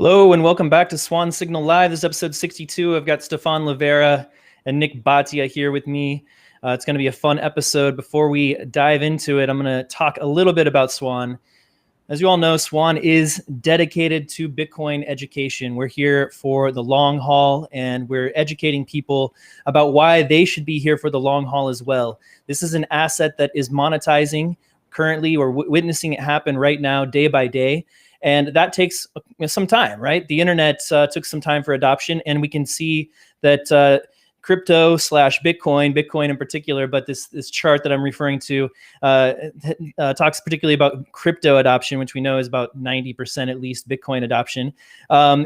Hello and welcome back to Swan Signal Live. This is episode 62. I've got Stephan Livera and Nik Bhatia here with me. It's going to be a fun episode. Before we dive into it, I'm going to talk a little bit about Swan. As you all know, Swan is dedicated to Bitcoin education. We're here for the long haul, and we're educating people about why they should be here for the long haul as well. This is an asset that is monetizing currently. We're witnessing it happen right now, day by day. And that takes some time, right? The internet took some time for adoption, and we can see that crypto / Bitcoin in particular, but this chart that I'm referring to talks particularly about crypto adoption, which we know is about 90% at least Bitcoin adoption,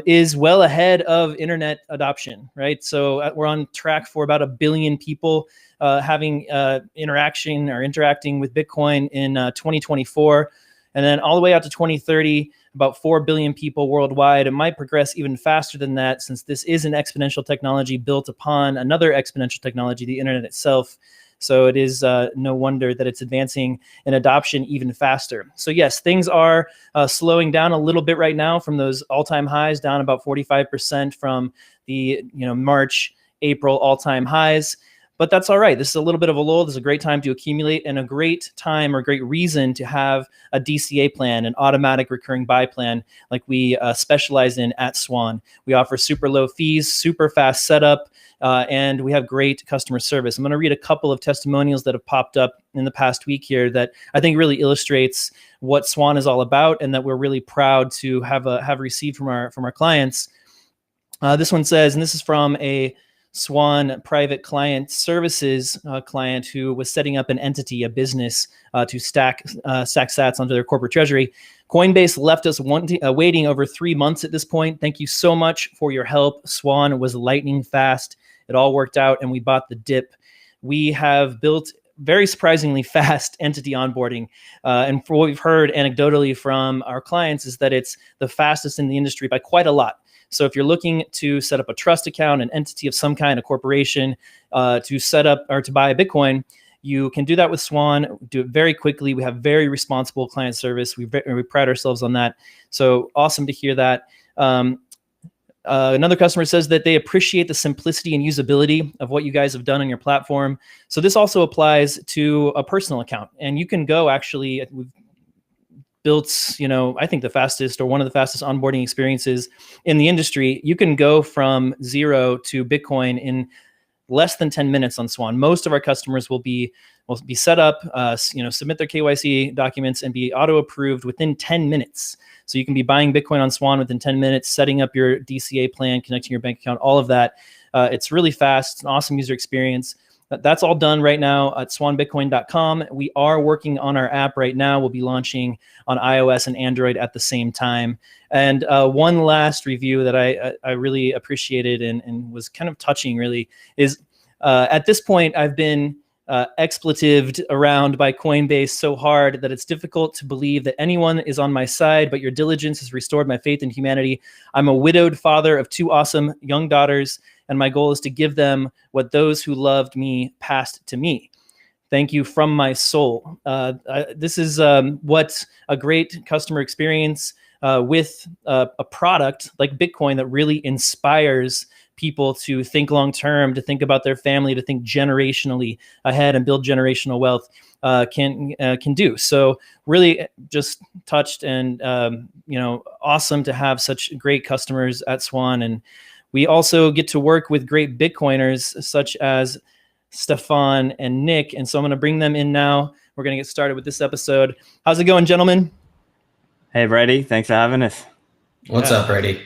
is well ahead of internet adoption, right? So we're on track for about 1 billion people having interacting with Bitcoin in 2024. And then all the way out to 2030, about 4 billion people worldwide. It might progress even faster than that, since this is an exponential technology built upon another exponential technology, the internet itself. So it is no wonder that it's advancing in adoption even faster. So yes, things are slowing down a little bit right now from those all-time highs, down about 45% from the March, April all-time highs. But that's all right. This is a little bit of a lull. This is a great time to accumulate, and a great time or great reason to have a DCA plan, an automatic recurring buy plan, like we specialize in at Swan. We offer super low fees, super fast setup, and we have great customer service. I'm going to read a couple of testimonials that have popped up in the past week here that I think really illustrates what Swan is all about, and that we're really proud to have received from our clients. This one says, and this is from a Swan private client services client who was setting up an entity, a business to stack sats onto their corporate treasury. Coinbase left us waiting over 3 months at this point. Thank you so much for your help. Swan was lightning fast. It all worked out, and we bought the dip. We have built very surprisingly fast entity onboarding. And for what we've heard anecdotally from our clients is that it's the fastest in the industry by quite a lot. So if you're looking to set up a trust account, an entity of some kind, a corporation, to set up or to buy a Bitcoin, you can do that with Swan. Do it very quickly. We have very responsible client service. We pride ourselves on that. So awesome to hear that. Another customer says that they appreciate the simplicity and usability of what you guys have done on your platform. So this also applies to a personal account. And you can go actually, we've built, I think the fastest or one of the fastest onboarding experiences in the industry. You can go from zero to Bitcoin in less than 10 minutes on Swan. Most of our customers will be set up, submit their KYC documents and be auto approved within 10 minutes. So you can be buying Bitcoin on Swan within 10 minutes, setting up your DCA plan, connecting your bank account, all of that. It's really fast. It's an awesome user experience. That's all done right now at swanbitcoin.com. We are working on our app right now. We'll be launching on iOS and Android at the same time. And one last review that I really appreciated and was kind of touching really is at this point, I've been expletived around by Coinbase so hard that it's difficult to believe that anyone is on my side, but your diligence has restored my faith in humanity. I'm a widowed father of 2 awesome young daughters, and my goal is to give them what those who loved me passed to me. Thank you from my soul. This is what a great customer experience with a product like Bitcoin that really inspires people to think long-term, to think about their family, to think generationally ahead and build generational wealth can do. So really just touched and, awesome to have such great customers at Swan. And we also get to work with great Bitcoiners such as Stephan and Nik. And so I'm going to bring them in now. We're going to get started with this episode. How's it going, gentlemen? Hey, Brady. Thanks for having us. What's up, Brady?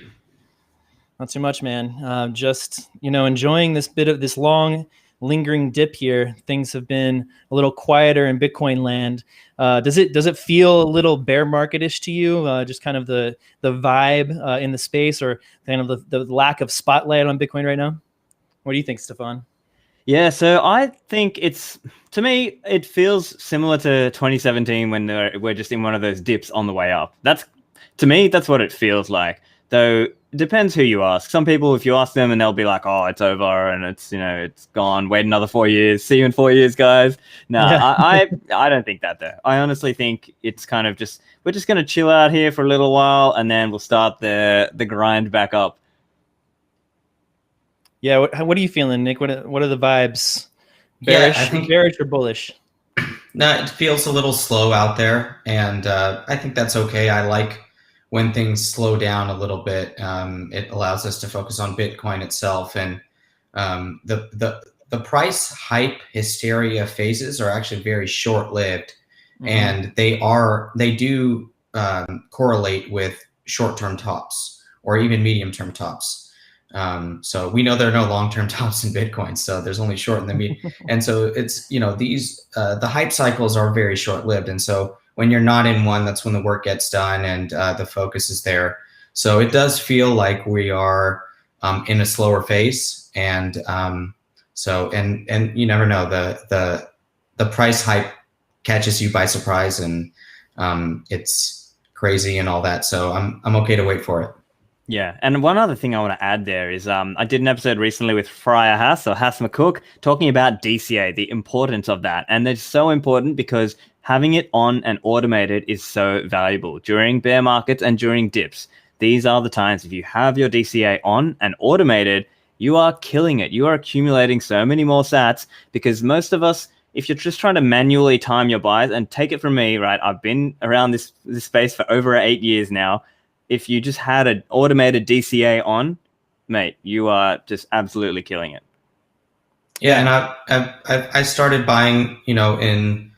Not too much, man. Just, enjoying this bit of this long lingering dip here. Things have been a little quieter in Bitcoin land. Does it feel a little bear market-ish to you? Just kind of the vibe in the space, or kind of the lack of spotlight on Bitcoin right now? What do you think, Stephan? Yeah, so I think to me, it feels similar to 2017 when we're just in one of those dips on the way up. To me, that's what it feels like. Though it depends who you ask. Some people, if you ask them, and they'll be like, "Oh, it's over, and it's it's gone. Wait another 4 years. See you in 4 years, guys." No, Yeah. I don't think that though. I honestly think it's kind of just we're just gonna chill out here for a little while, and then we'll start the grind back up. Yeah. What are you feeling, Nick? What are the vibes? Bearish, I think bearish or bullish? no, it feels a little slow out there, and I think that's okay. I like when things slow down a little bit. It allows us to focus on Bitcoin itself, and the price hype hysteria phases are actually very short lived, and they do correlate with short term tops or even medium term tops. So we know there are no long-term tops in Bitcoin, so there's only short and the medium. And so it's, these, the hype cycles are very short-lived. And so when you're not in one, that's when the work gets done and the focus is there. So it does feel like we are in a slower phase. And so you never know, the price hype catches you by surprise, and it's crazy and all that. So I'm okay to wait for it. Yeah, and one other thing I want to add there is I did an episode recently with Friar Hass, or Hass McCook, talking about DCA, the importance of that. And it's so important because having it on and automated is so valuable during bear markets and during dips. These are the times if you have your DCA on and automated, you are killing it. You are accumulating so many more sats, because most of us, if you're just trying to manually time your buys, and take it from me, right? I've been around this space for over 8 years now. If you just had an automated DCA on, mate, you are just absolutely killing it. Yeah, and I started buying, in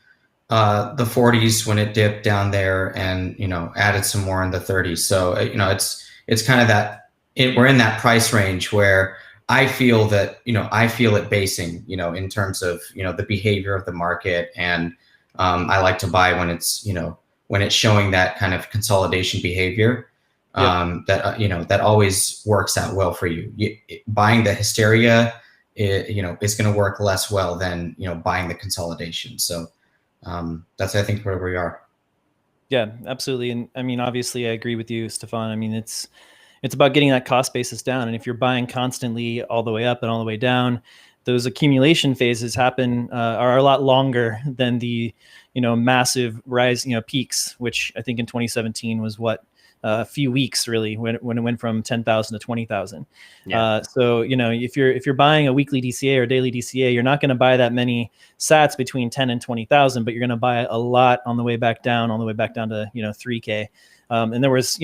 the 40s when it dipped down there, and added some more in the 30s. So it's kind of that we're in that price range where I feel that I feel it basing in terms of the behavior of the market, and I like to buy when it's when it's showing that kind of consolidation behavior. That always works out well for you. Buying the hysteria, is going to work less well than buying the consolidation. So that's, I think, where we are. Yeah, absolutely. And I mean, obviously, I agree with you, Stephan. I mean, it's about getting that cost basis down. And if you're buying constantly all the way up and all the way down, those accumulation phases are a lot longer than the massive rise peaks, which I think in 2017 was a few weeks really when it went from 10,000 to 20,000. So if you're buying a weekly DCA or daily DCA, you're not going to buy that many sats between 10 and 20,000, but you're going to buy a lot on the way back down to 3K. And there was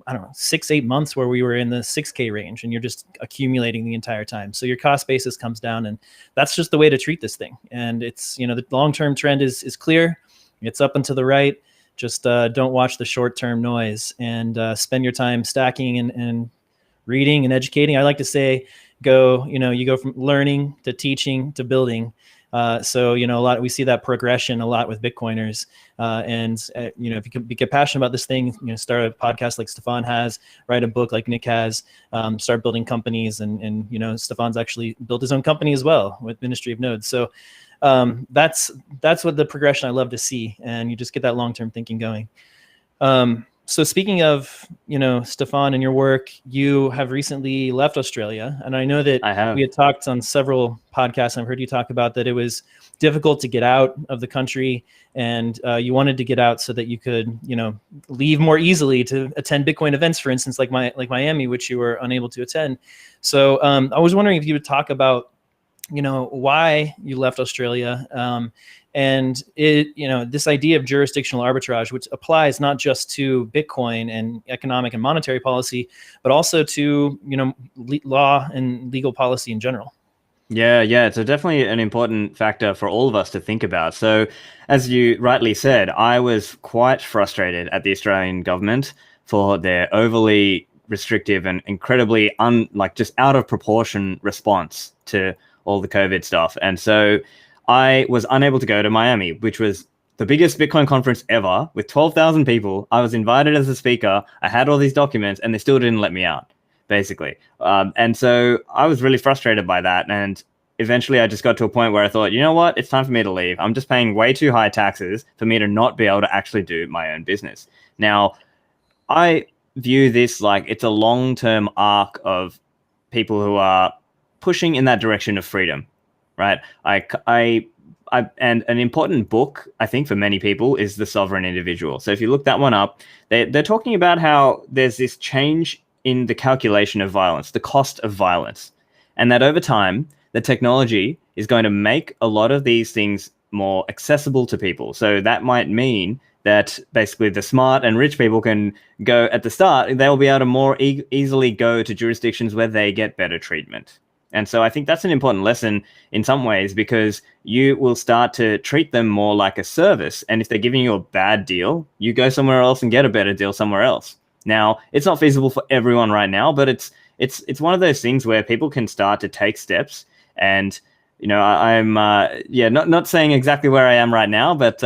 I don't know, 6-8 months where we were in the 6K range, and you're just accumulating the entire time. So your cost basis comes down, and that's just the way to treat this thing. And it's the long-term trend is clear. It's up and to the right. Just don't watch the short-term noise, and spend your time stacking and reading and educating. I like to say, you go from learning to teaching to building. So we see that progression a lot with Bitcoiners. If you can get passionate about this thing, start a podcast like Stephan has, write a book like Nik has, start building companies, and Stephan's actually built his own company as well with Ministry of Nodes. So that's what the progression I love to see, and you just get that long-term thinking going. So speaking of, Stephan and your work, you have recently left Australia, and I know that we had talked on several podcasts, and I've heard you talk about that it was difficult to get out of the country, and you wanted to get out so that you could, leave more easily to attend Bitcoin events, for instance, like Miami, which you were unable to attend. So I was wondering if you would talk about why you left Australia, and this idea of jurisdictional arbitrage, which applies not just to Bitcoin and economic and monetary policy, but also to law and legal policy in general. Yeah, it's definitely an important factor for all of us to think about. So, as you rightly said, I was quite frustrated at the Australian government for their overly restrictive and incredibly just out of proportion response to all the COVID stuff. And so I was unable to go to Miami, which was the biggest Bitcoin conference ever with 12,000 people. I was invited as a speaker. I had all these documents, and they still didn't let me out, basically. And so I was really frustrated by that. And eventually I just got to a point where I thought, you know what, it's time for me to leave. I'm just paying way too high taxes for me to not be able to actually do my own business. Now, I view this like it's a long-term arc of people who are pushing in that direction of freedom, right? And an important book, I think, for many people is The Sovereign Individual. So if you look that one up, they're talking about how there's this change in the calculation of violence, the cost of violence, and that over time, the technology is going to make a lot of these things more accessible to people. So that might mean that basically the smart and rich people can go at the start, they'll be able to more easily go to jurisdictions where they get better treatment. And so I think that's an important lesson in some ways, because you will start to treat them more like a service. And if they're giving you a bad deal, you go somewhere else and get a better deal somewhere else. Now, it's not feasible for everyone right now, but it's one of those things where people can start to take steps. And, you know, I'm not saying exactly where I am right now, but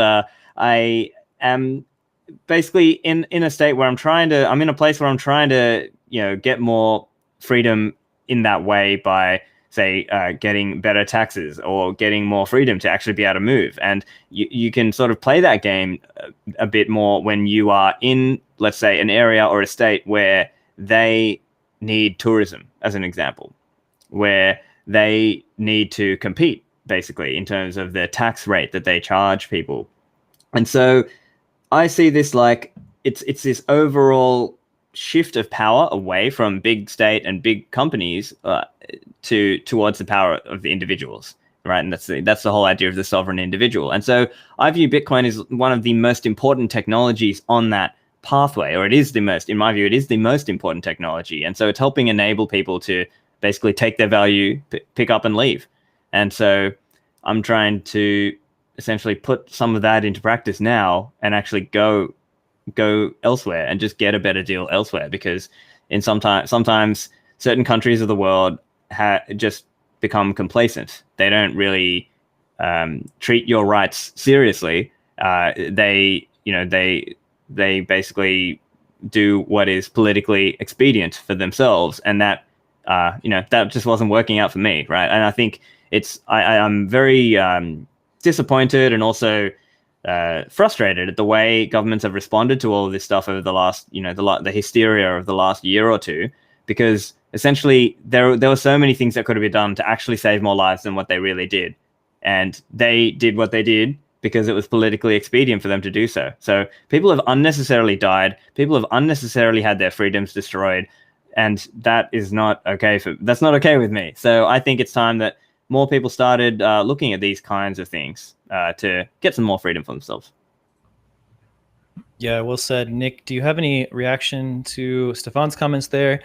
I am basically in a state where I'm in a place where I'm trying to, you know, get more freedom in that way by, say, getting better taxes or getting more freedom to actually be able to move. And you can sort of play that game a bit more when you are in, let's say, an area or a state where they need tourism, as an example, where they need to compete, basically, in terms of the tax rate that they charge people. And so I see this like it's this overall shift of power away from big state and big companies towards the power of the individuals, right? And that's the whole idea of the sovereign individual. And so I view Bitcoin as one of the most important technologies on that pathway, or in my view, it is the most important technology. And so it's helping enable people to basically take their value, pick up and leave. And so I'm trying to essentially put some of that into practice now and actually go elsewhere and just get a better deal elsewhere, because sometimes certain countries of the world just become complacent. They don't really treat your rights seriously. They basically do what is politically expedient for themselves, and that that just wasn't working out for me, right? And I think I'm very disappointed and also frustrated at the way governments have responded to all of this stuff over the last, the hysteria of the last year or two, because essentially there were so many things that could have been done to actually save more lives than what they really did. And they did what they did because it was politically expedient for them to do so. So people have unnecessarily died. People have unnecessarily had their freedoms destroyed. And that is not okay. That's not okay with me. So I think it's time that more people started looking at these kinds of things to get some more freedom for themselves. Yeah, well said. Nik, do you have any reaction to Stephan's comments there?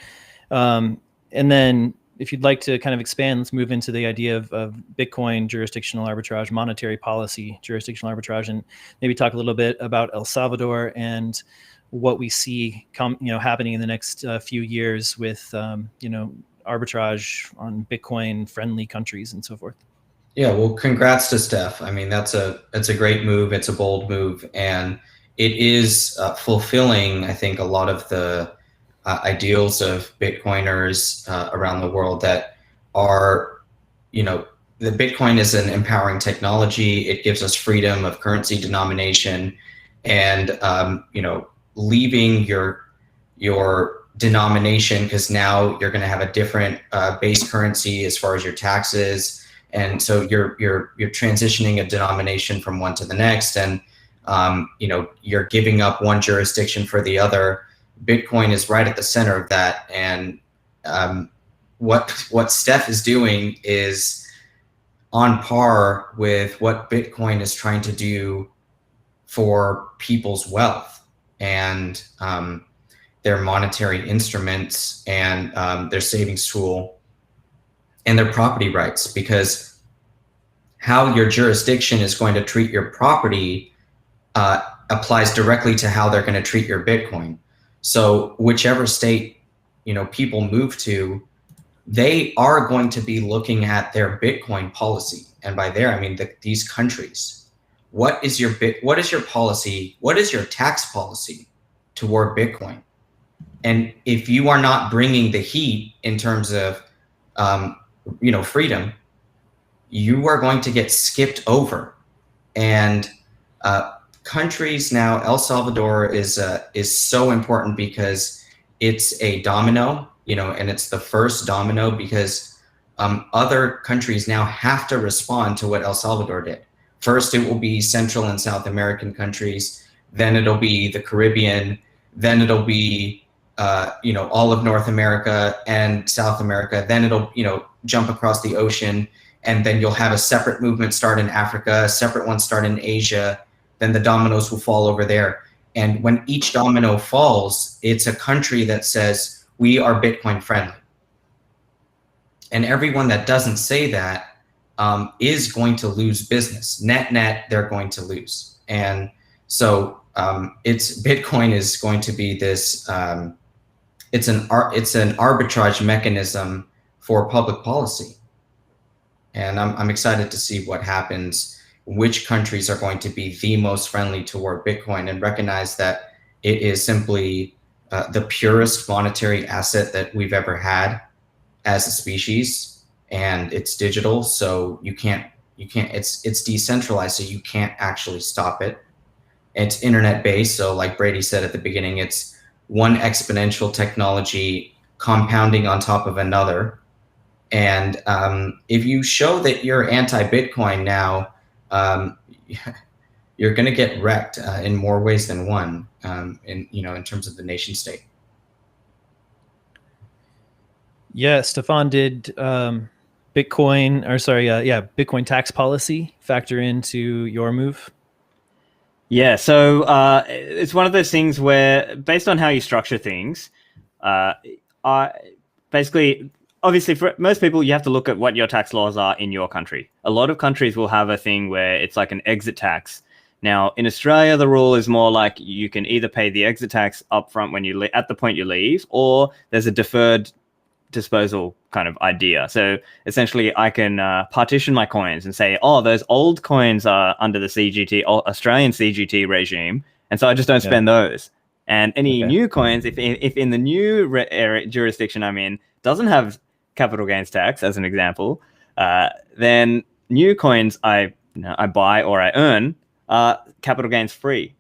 And then if you'd like to kind of expand, let's move into the idea of Bitcoin jurisdictional arbitrage, monetary policy jurisdictional arbitrage, and maybe talk a little bit about El Salvador and what we see happening in the next few years with arbitrage on Bitcoin friendly countries and so forth. Yeah, well, congrats to Steph. I mean, it's a great move. It's a bold move, and it is fulfilling, I think, a lot of the ideals of Bitcoiners around the world that are, the Bitcoin is an empowering technology. It gives us freedom of currency denomination, and leaving your denomination, because now you're going to have a different base currency as far as your taxes, and so you're transitioning a denomination from one to the next, and you're giving up one jurisdiction for the other. Bitcoin is right at the center of that, and what Steph is doing is on par with what Bitcoin is trying to do for people's wealth and their monetary instruments and their savings tool and their property rights, because how your jurisdiction is going to treat your property applies directly to how they're going to treat your Bitcoin. So whichever state people move to, they are going to be looking at their Bitcoin policy, and by there I mean these countries. What is your policy? What is your tax policy toward Bitcoin? And if you are not bringing the heat in terms of freedom, you are going to get skipped over. And countries now, El Salvador is so important because it's a domino, and it's the first domino because other countries now have to respond to what El Salvador did. First, it will be Central and South American countries. Then it'll be the Caribbean. Then it'll be, all of North America and South America. Then it'll, jump across the ocean. And then you'll have a separate movement start in Africa, a separate one start in Asia. Then the dominoes will fall over there. And when each domino falls, it's a country that says, we are Bitcoin friendly. And everyone that doesn't say that is going to lose business. Net, they're going to lose. And so Bitcoin is going to be this, it's an arbitrage mechanism for public policy. And I'm excited to see what happens, which countries are going to be the most friendly toward Bitcoin, and recognize that it is simply the purest monetary asset that we've ever had as a species, and it's digital, so you can't, it's decentralized, so you can't actually stop it. It's internet based, so like Brady said at the beginning, it's one exponential technology compounding on top of another. And if you show that you're anti-Bitcoin now, you're going to get wrecked in more ways than one, in terms of the nation state. Yeah, Stephan, did Bitcoin tax policy factor into your move? Yeah, so it's one of those things where, based on how you structure things, obviously, for most people, you have to look at what your tax laws are in your country. A lot of countries will have a thing where it's like an exit tax. Now, in Australia, the rule is more like you can either pay the exit tax upfront when you at the point you leave, or there's a deferred disposal kind of idea. So essentially, I can partition my coins and say, oh, those old coins are under the CGT, Australian CGT regime, and so I just don't spend those. And any new coins, if in the new jurisdiction I'm in doesn't have capital gains tax, as an example, then new coins I buy or I earn are capital gains free.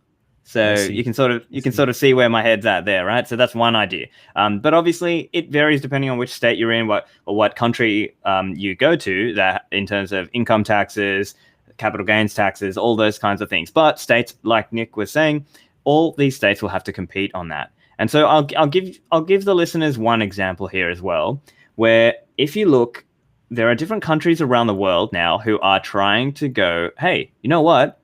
So you can sort of see where my head's at there, right? So that's one idea. But obviously it varies depending on which state you're in, what country you go to, that in terms of income taxes, capital gains taxes, all those kinds of things. But states, like Nick was saying, all these states will have to compete on that. And so I'll give the listeners one example here as well, where if you look, there are different countries around the world now who are trying to go, hey, you know what?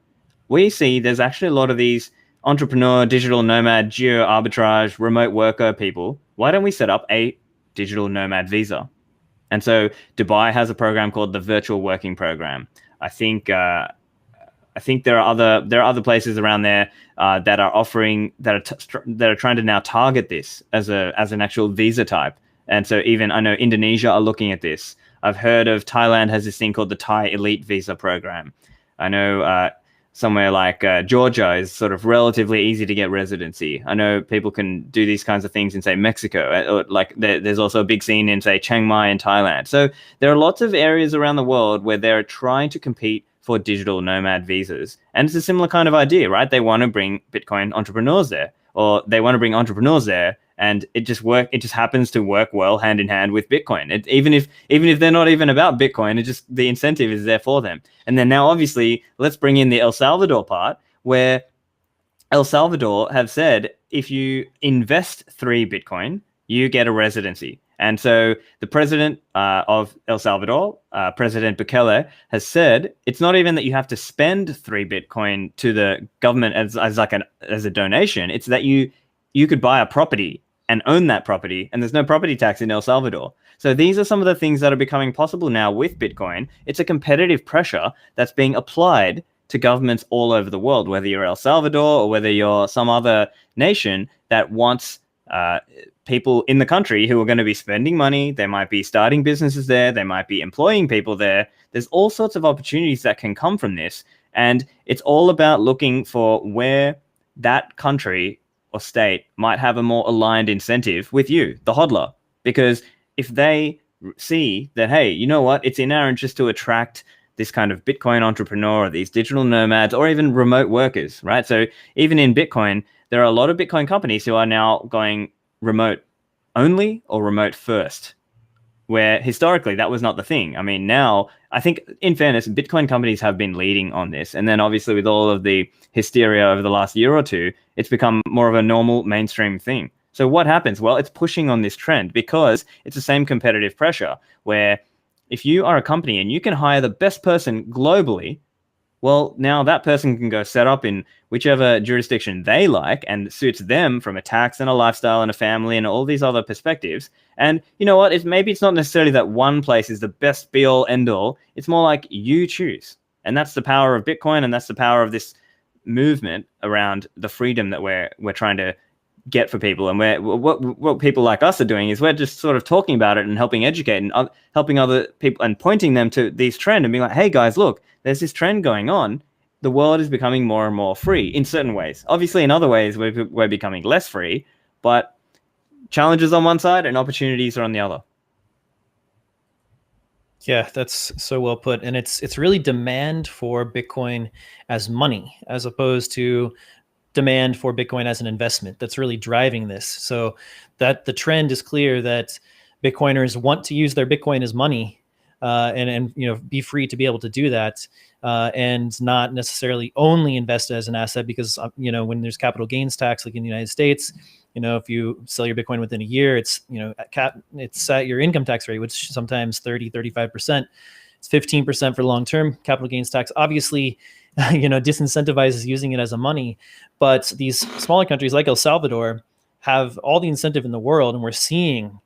We see there's actually a lot of these entrepreneur, digital nomad, geo arbitrage, remote worker people. Why don't we set up a digital nomad visa? And so Dubai has a program called the Virtual Working Program. I think there are other places around there that are offering that are trying to now target this as an actual visa type. And so even I know Indonesia are looking at this. I've heard of Thailand has this thing called the Thai Elite Visa Program. I know somewhere like Georgia is sort of relatively easy to get residency. I know people can do these kinds of things in, say, Mexico. Like there's also a big scene in, say, Chiang Mai in Thailand. So there are lots of areas around the world where they're trying to compete for digital nomad visas. And it's a similar kind of idea, right? They want to bring Bitcoin entrepreneurs there, or they want to bring entrepreneurs there, and it just happens to work well hand in hand with Bitcoin. Even if they're not even about Bitcoin, the incentive is there for them. And then now, obviously, let's bring in the El Salvador part, where El Salvador have said, if you invest 3 Bitcoin, you get a residency. And so the president of El Salvador, President Bukele, has said it's not even that you have to spend 3 Bitcoin to the government as a donation. It's that you could buy a property and own that property, and there's no property tax in El Salvador. So these are some of the things that are becoming possible now with Bitcoin. It's a competitive pressure that's being applied to governments all over the world, whether you're El Salvador or whether you're some other nation that wants people in the country who are going to be spending money. They might be starting businesses there. They might be employing people there. There's all sorts of opportunities that can come from this. And it's all about looking for where that country or state might have a more aligned incentive with you, the hodler. Because if they see that, hey, you know what, it's in our interest to attract this kind of Bitcoin entrepreneur or these digital nomads or even remote workers, right? So even in Bitcoin, there are a lot of Bitcoin companies who are now going remote only or remote first, where historically that was not the thing. I mean, now I think, in fairness, Bitcoin companies have been leading on this. And then obviously with all of the hysteria over the last year or two, it's become more of a normal mainstream thing. So what happens? Well, it's pushing on this trend because it's the same competitive pressure where if you are a company and you can hire the best person globally, well, now that person can go set up in whichever jurisdiction they like and suits them from a tax and a lifestyle and a family and all these other perspectives. And you know what? Maybe it's not necessarily that one place is the best be all end all. It's more like you choose. And that's the power of Bitcoin, and that's the power of this movement around the freedom that we're trying to get for people. And what people like us are doing is we're just sort of talking about it and helping educate and helping other people and pointing them to these trends and being like, hey guys, look, there's this trend going on. The world is becoming more and more free in certain ways. Obviously, in other ways, we're becoming less free, but challenges on one side and opportunities are on the other. Yeah, that's so well put. And it's really demand for Bitcoin as money as opposed to demand for Bitcoin as an investment that's really driving this. So that the trend is clear that Bitcoiners want to use their Bitcoin as money, and be free to be able to do that, and not necessarily only invest as an asset because when there's capital gains tax like in the United States, if you sell your Bitcoin within a year, it's it's at your income tax rate, which sometimes 30-35%. It's 15% for long-term capital gains tax. Obviously, disincentivizes using it as a money, but these smaller countries like El Salvador have all the incentive in the world, and we're seeing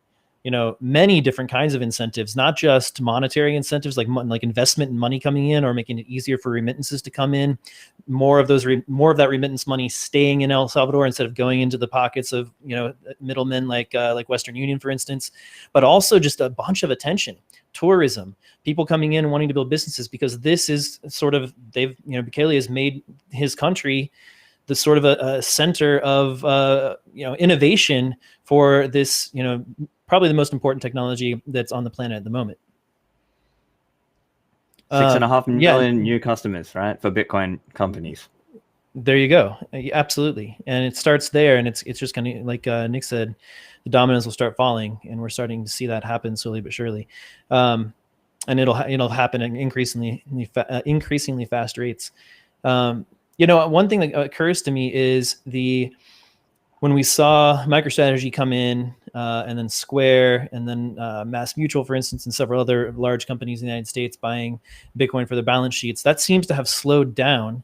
many different kinds of incentives, not just monetary incentives like investment and money coming in or making it easier for remittances to come in, more of that remittance money staying in El Salvador instead of going into the pockets of middlemen like Western Union, for instance, but also just a bunch of attention, tourism, people coming in and wanting to build businesses, because this is sort of Bukele has made his country the sort of a center of innovation for this probably the most important technology that's on the planet at the moment. 6.5 million new customers, right, for Bitcoin companies. There you go. Absolutely. And it starts there, and it's just kind of like Nik said, the dominoes will start falling, and we're starting to see that happen slowly but surely. And it'll happen at increasingly fast rates. One thing that occurs to me is when we saw MicroStrategy come in, and then Square, and then Mass Mutual, for instance, and several other large companies in the United States buying Bitcoin for their balance sheets, that seems to have slowed down.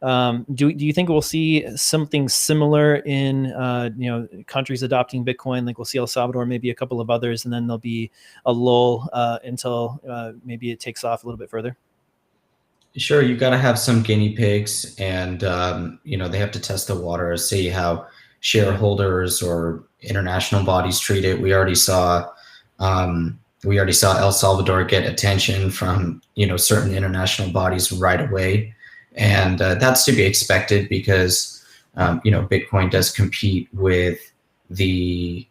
Do you think we'll see something similar in countries adopting Bitcoin? Like we'll see El Salvador, maybe a couple of others, and then there'll be a lull until maybe it takes off a little bit further? Sure, you got to have some guinea pigs, and they have to test the water, see how shareholders or international bodies treat it. We already saw El Salvador get attention from certain international bodies right away, and that's to be expected because Bitcoin does compete with the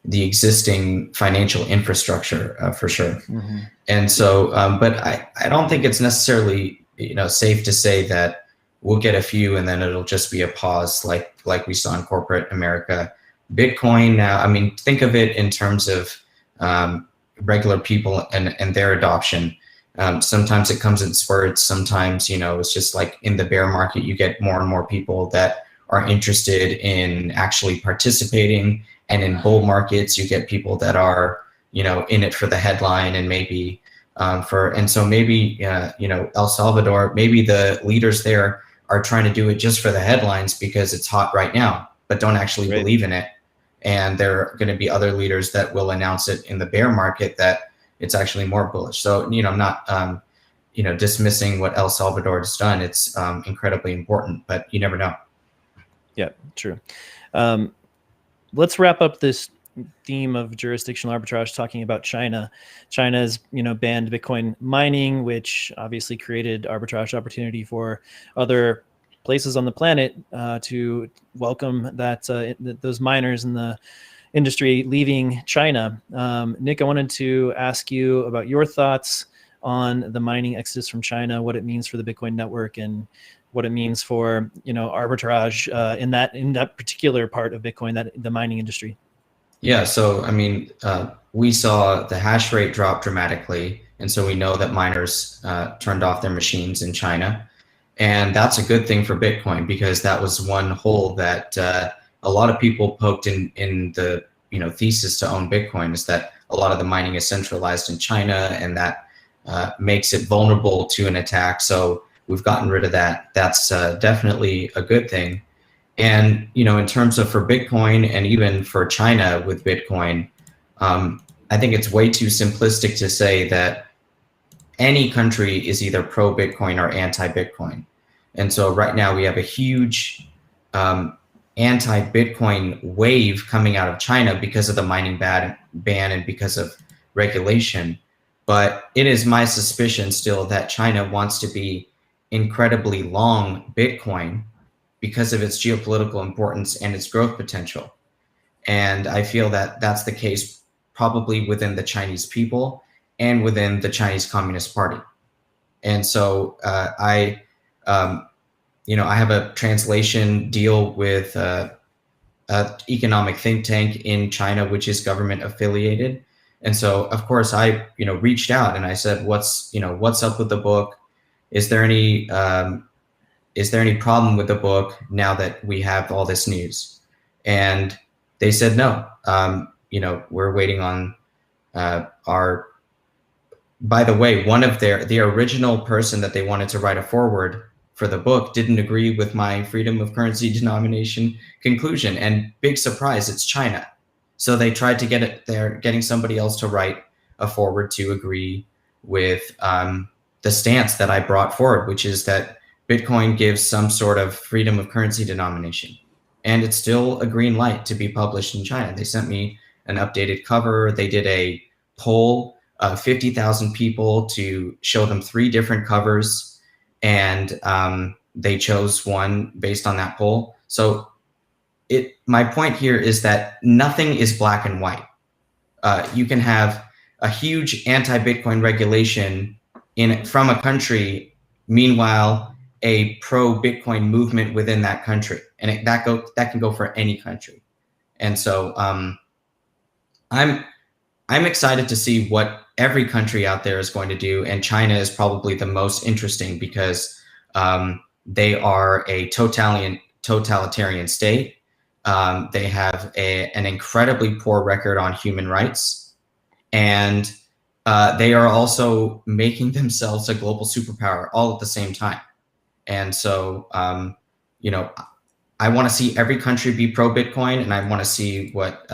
existing financial infrastructure for sure. Mm-hmm. And so, but I don't think it's necessarily safe to say that we'll get a few and then it'll just be a pause like we saw in corporate America. Bitcoin now, I mean, think of it in terms of regular people and their adoption. Sometimes it comes in spurts. Sometimes, it's just like in the bear market, you get more and more people that are interested in actually participating. And in bull markets, you get people that are, in it for the headline and maybe so maybe, El Salvador, maybe the leaders there are trying to do it just for the headlines because it's hot right now, but don't actually believe in it. And there are going to be other leaders that will announce it in the bear market that it's actually more bullish. So, I'm not, dismissing what El Salvador has done. It's incredibly important, but you never know. Yeah, true. Let's wrap up this theme of jurisdictional arbitrage talking about China. China's banned Bitcoin mining, which obviously created arbitrage opportunity for other places on the planet to welcome those miners in the industry leaving China. Nik, I wanted to ask you about your thoughts on the mining exodus from China, what it means for the Bitcoin network, and what it means for arbitrage in that particular part of Bitcoin, the mining industry. Yeah, so I mean, we saw the hash rate drop dramatically, and so we know that miners turned off their machines in China, and that's a good thing for Bitcoin because that was one hole that a lot of people poked in the thesis to own Bitcoin, is that a lot of the mining is centralized in China, and that makes it vulnerable to an attack. So we've gotten rid of that. That's definitely a good thing. And in terms of for Bitcoin and even for China with Bitcoin, I think it's way too simplistic to say that any country is either pro Bitcoin or anti Bitcoin. And so right now we have a huge anti Bitcoin wave coming out of China because of the mining ban and because of regulation. But it is my suspicion still that China wants to be incredibly long Bitcoin because of its geopolitical importance and its growth potential. And I feel that that's the case probably within the Chinese people and within the Chinese Communist Party. And so I have a translation deal with an economic think tank in China, which is government affiliated. And so, of course, I reached out and I said, what's up with the book? Is there any problem with the book now that we have all this news? And they said no. We're waiting on our. By the way, the original person that they wanted to write a foreword for the book didn't agree with my freedom of currency denomination conclusion. And big surprise, it's China. So they tried to get it there, getting somebody else to write a foreword to agree with the stance that I brought forward, which is that Bitcoin gives some sort of freedom of currency denomination. And it's still a green light to be published in China. They sent me an updated cover. They did a poll of 50,000 people to show them 3 different covers. And they chose one based on that poll. So my point here is that nothing is black and white. You can have a huge anti-Bitcoin regulation from a country, meanwhile, a pro-Bitcoin movement within that country, and that can go for any country. And so I'm excited to see what every country out there is going to do, and China is probably the most interesting because they are a totalitarian state. They have an incredibly poor record on human rights, and they are also making themselves a global superpower all at the same time. And so, I want to see every country be pro Bitcoin, and I want to see what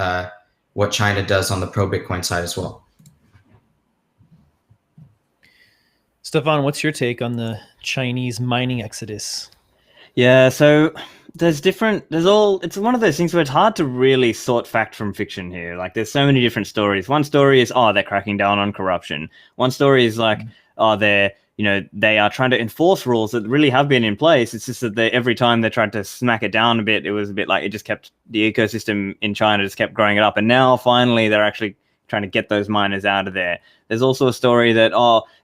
China does on the pro Bitcoin side as well. Stephan, what's your take on the Chinese mining exodus? Yeah, so it's one of those things where it's hard to really sort fact from fiction here. Like, there's so many different stories. One story is, they're cracking down on corruption. One story is like, they are trying to enforce rules that really have been in place. It's just that every time they tried to smack it down a bit, it was a bit like it just kept the ecosystem in China just kept growing it up. And now finally they're actually trying to get those miners out of there. There's also a story that,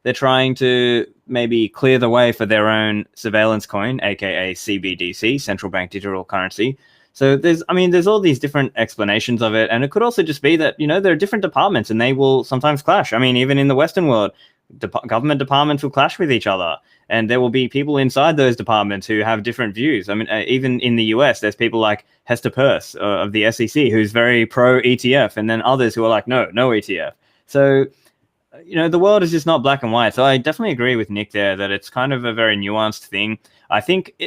they're trying to maybe clear the way for their own surveillance coin, aka CBDC, central bank digital currency. So there's all these different explanations of it. And it could also just be that, there are different departments and they will sometimes clash. I mean, even in the Western world, government departments will clash with each other, and there will be people inside those departments who have different views. I mean, even in the US, there's people like Hester Peirce of the SEC who's very pro ETF, and then others who are like, no ETF. So, the world is just not black and white. So I definitely agree with Nick there that it's kind of a very nuanced thing. I think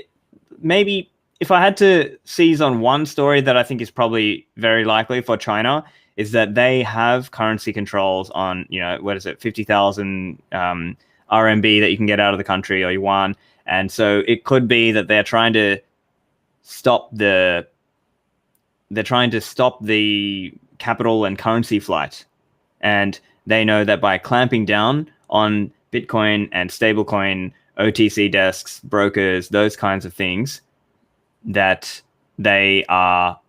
maybe if I had to seize on one story that I think is probably very likely for China, is that they have currency controls on, 50,000 RMB that you can get out of the country, or yuan. And so it could be that they're trying to stop the capital and currency flight. And they know that by clamping down on Bitcoin and stablecoin, OTC desks, brokers, those kinds of things, that they are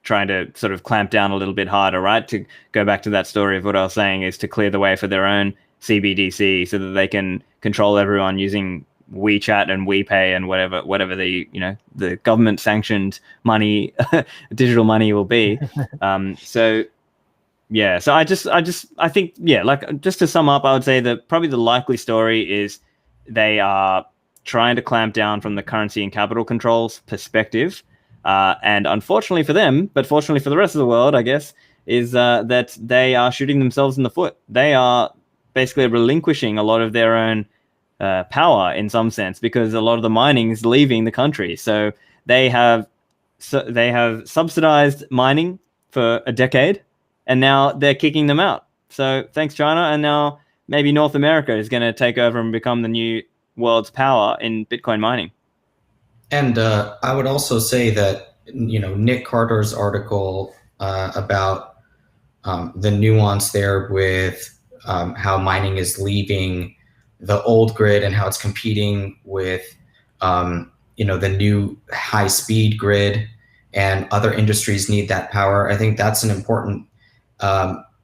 trying to sort of clamp down a little bit harder, right? To go back to that story of what I was saying, is to clear the way for their own CBDC so that they can control everyone using WeChat and WePay and whatever the the government sanctioned money, digital money will be. So I think like just to sum up, I would say that probably the likely story is they are trying to clamp down from the currency and capital controls perspective, and unfortunately for them, but fortunately for the rest of the world, I guess, is that they are shooting themselves in the foot. They are basically relinquishing a lot of their own power in some sense, because a lot of the mining is leaving the country. So they have subsidized mining for a decade, and now they're kicking them out. So thanks, China, and now maybe North America is going to take over and become the new world's power in Bitcoin mining. And I would also say that Nick Carter's article about the nuance there with how mining is leaving the old grid and how it's competing with the new high-speed grid, and other industries need that power. I think that's an important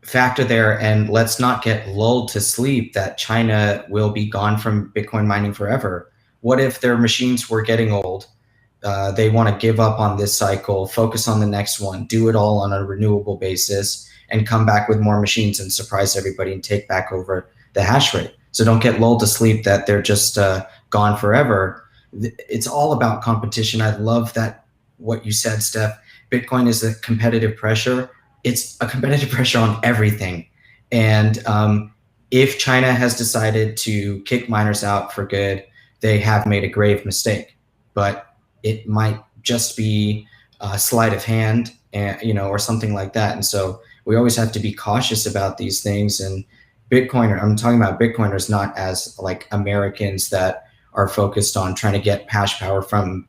factor there. And let's not get lulled to sleep that China will be gone from Bitcoin mining forever. What if their machines were getting old? They want to give up on this cycle, focus on the next one, do it all on a renewable basis, and come back with more machines and surprise everybody and take back over the hash rate. So don't get lulled to sleep that they're just gone forever. It's all about competition. I love that what you said, Steph. Bitcoin is a competitive pressure. It's a competitive pressure on everything. And if China has decided to kick miners out for good, they have made a grave mistake. But it might just be a sleight of hand, or something like that. And so we always have to be cautious about these things. And I'm talking about Bitcoiners, not as like Americans that are focused on trying to get hash power from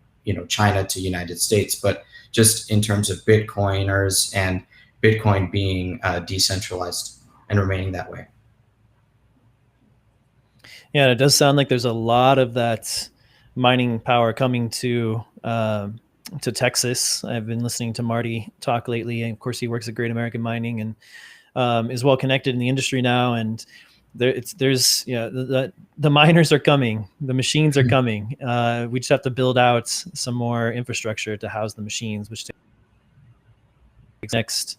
China to United States, but just in terms of Bitcoiners and Bitcoin being decentralized and remaining that way. Yeah, it does sound like there's a lot of that mining power coming to Texas. I've been listening to Marty talk lately, and of course he works at Great American Mining and is well connected in the industry now. And the miners are coming, the machines are coming. We just have to build out some more infrastructure to house the machines, which takes next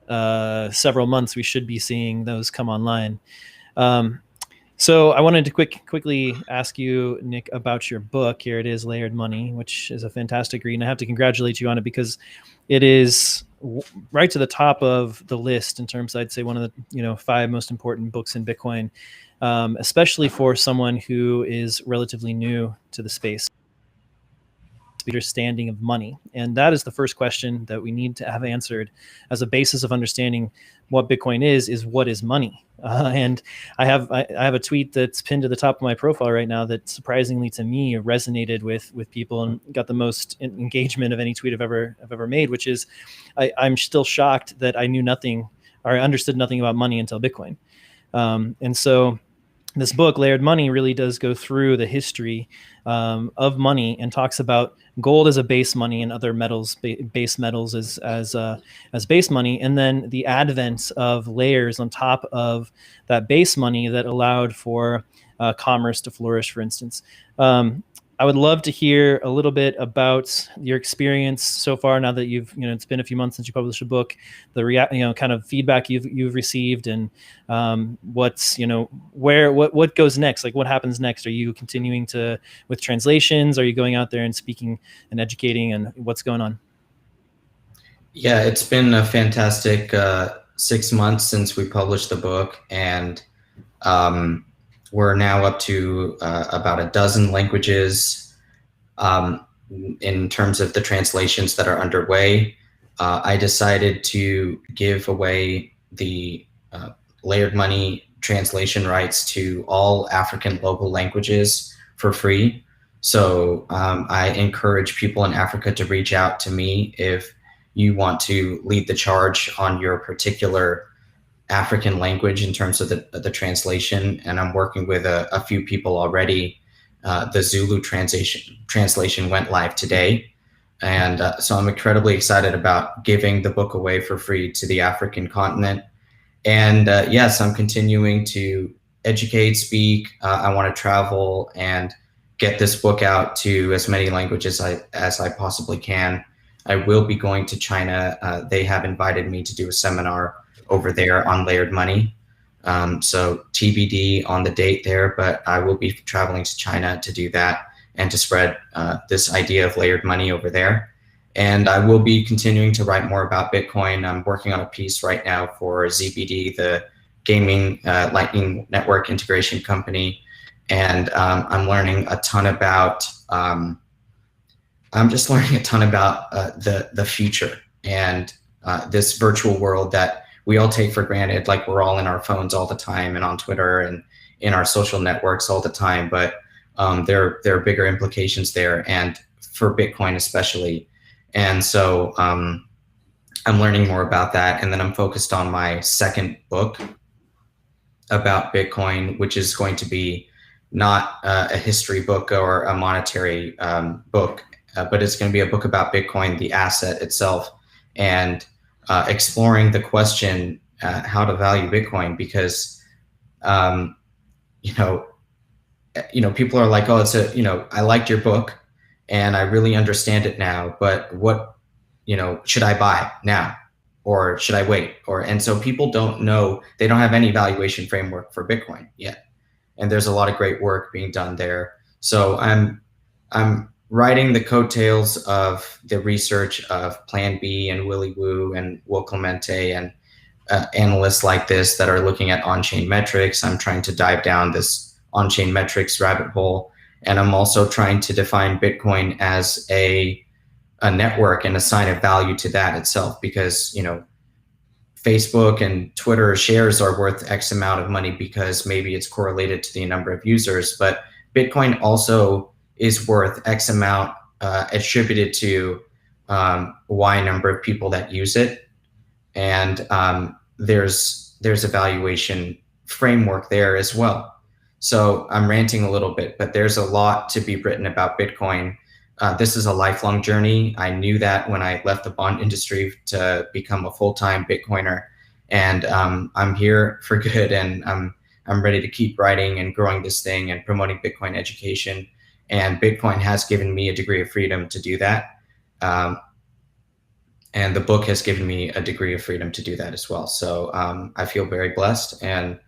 several months. We should be seeing those come online. So I wanted to quickly ask you, Nick, about your book. Here it is, Layered Money, which is a fantastic read. And I have to congratulate you on it because it is right to the top of the list in terms, I'd say, one of the 5 most important books in Bitcoin, especially for someone who is relatively new to the space. Understanding of money. And that is the first question that we need to have answered as a basis of understanding what Bitcoin is what is money? And I have a tweet that's pinned to the top of my profile right now that surprisingly to me resonated with people and got the most engagement of any tweet I've ever made, which is I'm still shocked that I knew nothing or I understood nothing about money until Bitcoin. And so this book, Layered Money, really does go through the history of money and talks about gold as a base money and other metals, base metals as base money, and then the advent of layers on top of that base money that allowed for commerce to flourish, for instance. I would love to hear a little bit about your experience so far. Now that you've, it's been a few months since you published a book, the kind of feedback you've received, and what's, what goes next? Like, what happens next? Are you continuing with translations? Are you going out there and speaking and educating, and what's going on? Yeah, it's been a fantastic 6 months since we published the book, and we're now up to about a dozen languages in terms of the translations that are underway. I decided to give away the Layered Money translation rights to all African local languages for free. So I encourage people in Africa to reach out to me if you want to lead the charge on your particular African language in terms of the translation. And I'm working with a few people already. The Zulu translation went live today. And so I'm incredibly excited about giving the book away for free to the African continent. And yes, I'm continuing to educate, speak. I want to travel and get this book out to as many languages as I possibly can. I will be going to China. They have invited me to do a seminar over there on layered money. So TBD on the date there, but I will be traveling to China to do that and to spread this idea of layered money over there. And I will be continuing to write more about Bitcoin. I'm working on a piece right now for ZBD, the gaming Lightning Network integration company. And I'm learning a ton about, the future and this virtual world that we all take for granted, like we're all in our phones all the time and on Twitter and in our social networks all the time. But there are bigger implications there, and for Bitcoin especially. And so I'm learning more about that. And then I'm focused on my second book about Bitcoin, which is going to be not a history book or a monetary book, but it's going to be a book about Bitcoin, the asset itself, and exploring the question how to value Bitcoin, because people are like, oh, I liked your book and I really understand it now, but what should I buy now or should I wait? And so people don't know, they don't have any valuation framework for Bitcoin yet, and there's a lot of great work being done there. So I'm writing the coattails of the research of Plan B and Willy Woo and Will Clemente and analysts like this that are looking at on-chain metrics. I'm trying to dive down this on-chain metrics rabbit hole. And I'm also trying to define Bitcoin as a network and assign a value to that itself, because, Facebook and Twitter shares are worth X amount of money because maybe it's correlated to the number of users, but Bitcoin also is worth X amount attributed to Y number of people that use it. And there's a valuation framework there as well. So I'm ranting a little bit, but there's a lot to be written about Bitcoin. This is a lifelong journey. I knew that when I left the bond industry to become a full-time Bitcoiner, and I'm here for good, and I'm ready to keep writing and growing this thing and promoting Bitcoin education. And Bitcoin has given me a degree of freedom to do that. And the book has given me a degree of freedom to do that as well. So I feel very blessed, and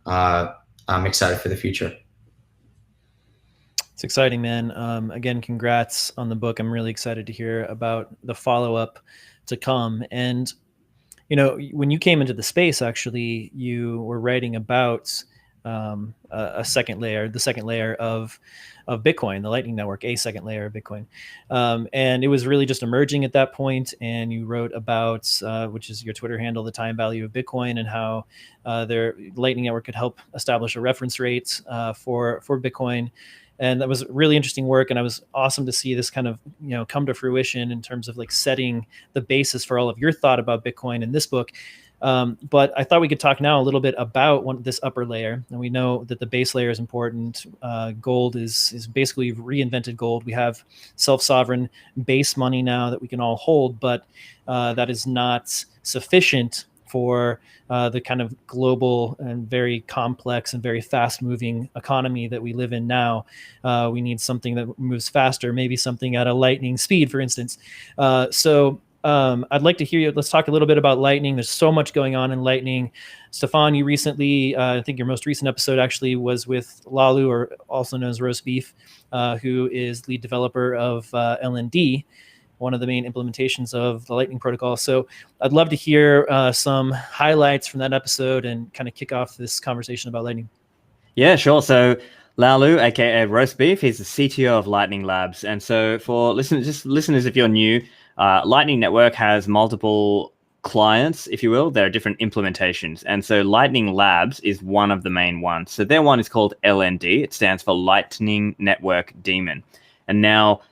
I'm excited for the future. It's exciting, man. Again, congrats on the book. I'm really excited to hear about the follow-up to come. And, when you came into the space, actually, you were writing about the second layer of Bitcoin, the Lightning Network, a second layer of Bitcoin. And it was really just emerging at that point. And you wrote about, which is your Twitter handle, the time value of Bitcoin, and how their Lightning Network could help establish a reference rate for Bitcoin. And that was really interesting work. And it was awesome to see this kind of, come to fruition in terms of like setting the basis for all of your thought about Bitcoin in this book. But I thought we could talk now a little bit about this upper layer. And we know that the base layer is important. Gold is basically reinvented gold. We have self-sovereign base money now that we can all hold, but that is not sufficient for the kind of global and very complex and very fast-moving economy that we live in now. We need something that moves faster, maybe something at a lightning speed, for instance. So I'd like to hear you. Let's talk a little bit about Lightning. There's so much going on in Lightning. Stephan, you recently, I think your most recent episode actually was with Lalu, or also known as Roast Beef, who is lead developer of LND, one of the main implementations of the Lightning protocol. So I'd love to hear some highlights from that episode and kind of kick off this conversation about Lightning. Yeah, sure. So Lalu, aka Roast Beef, he's the CTO of Lightning Labs. And so for listeners, if you're new, Lightning Network has multiple clients, if you will. There are different implementations. And so Lightning Labs is one of the main ones. So their one is called LND. It stands for Lightning Network Daemon. And now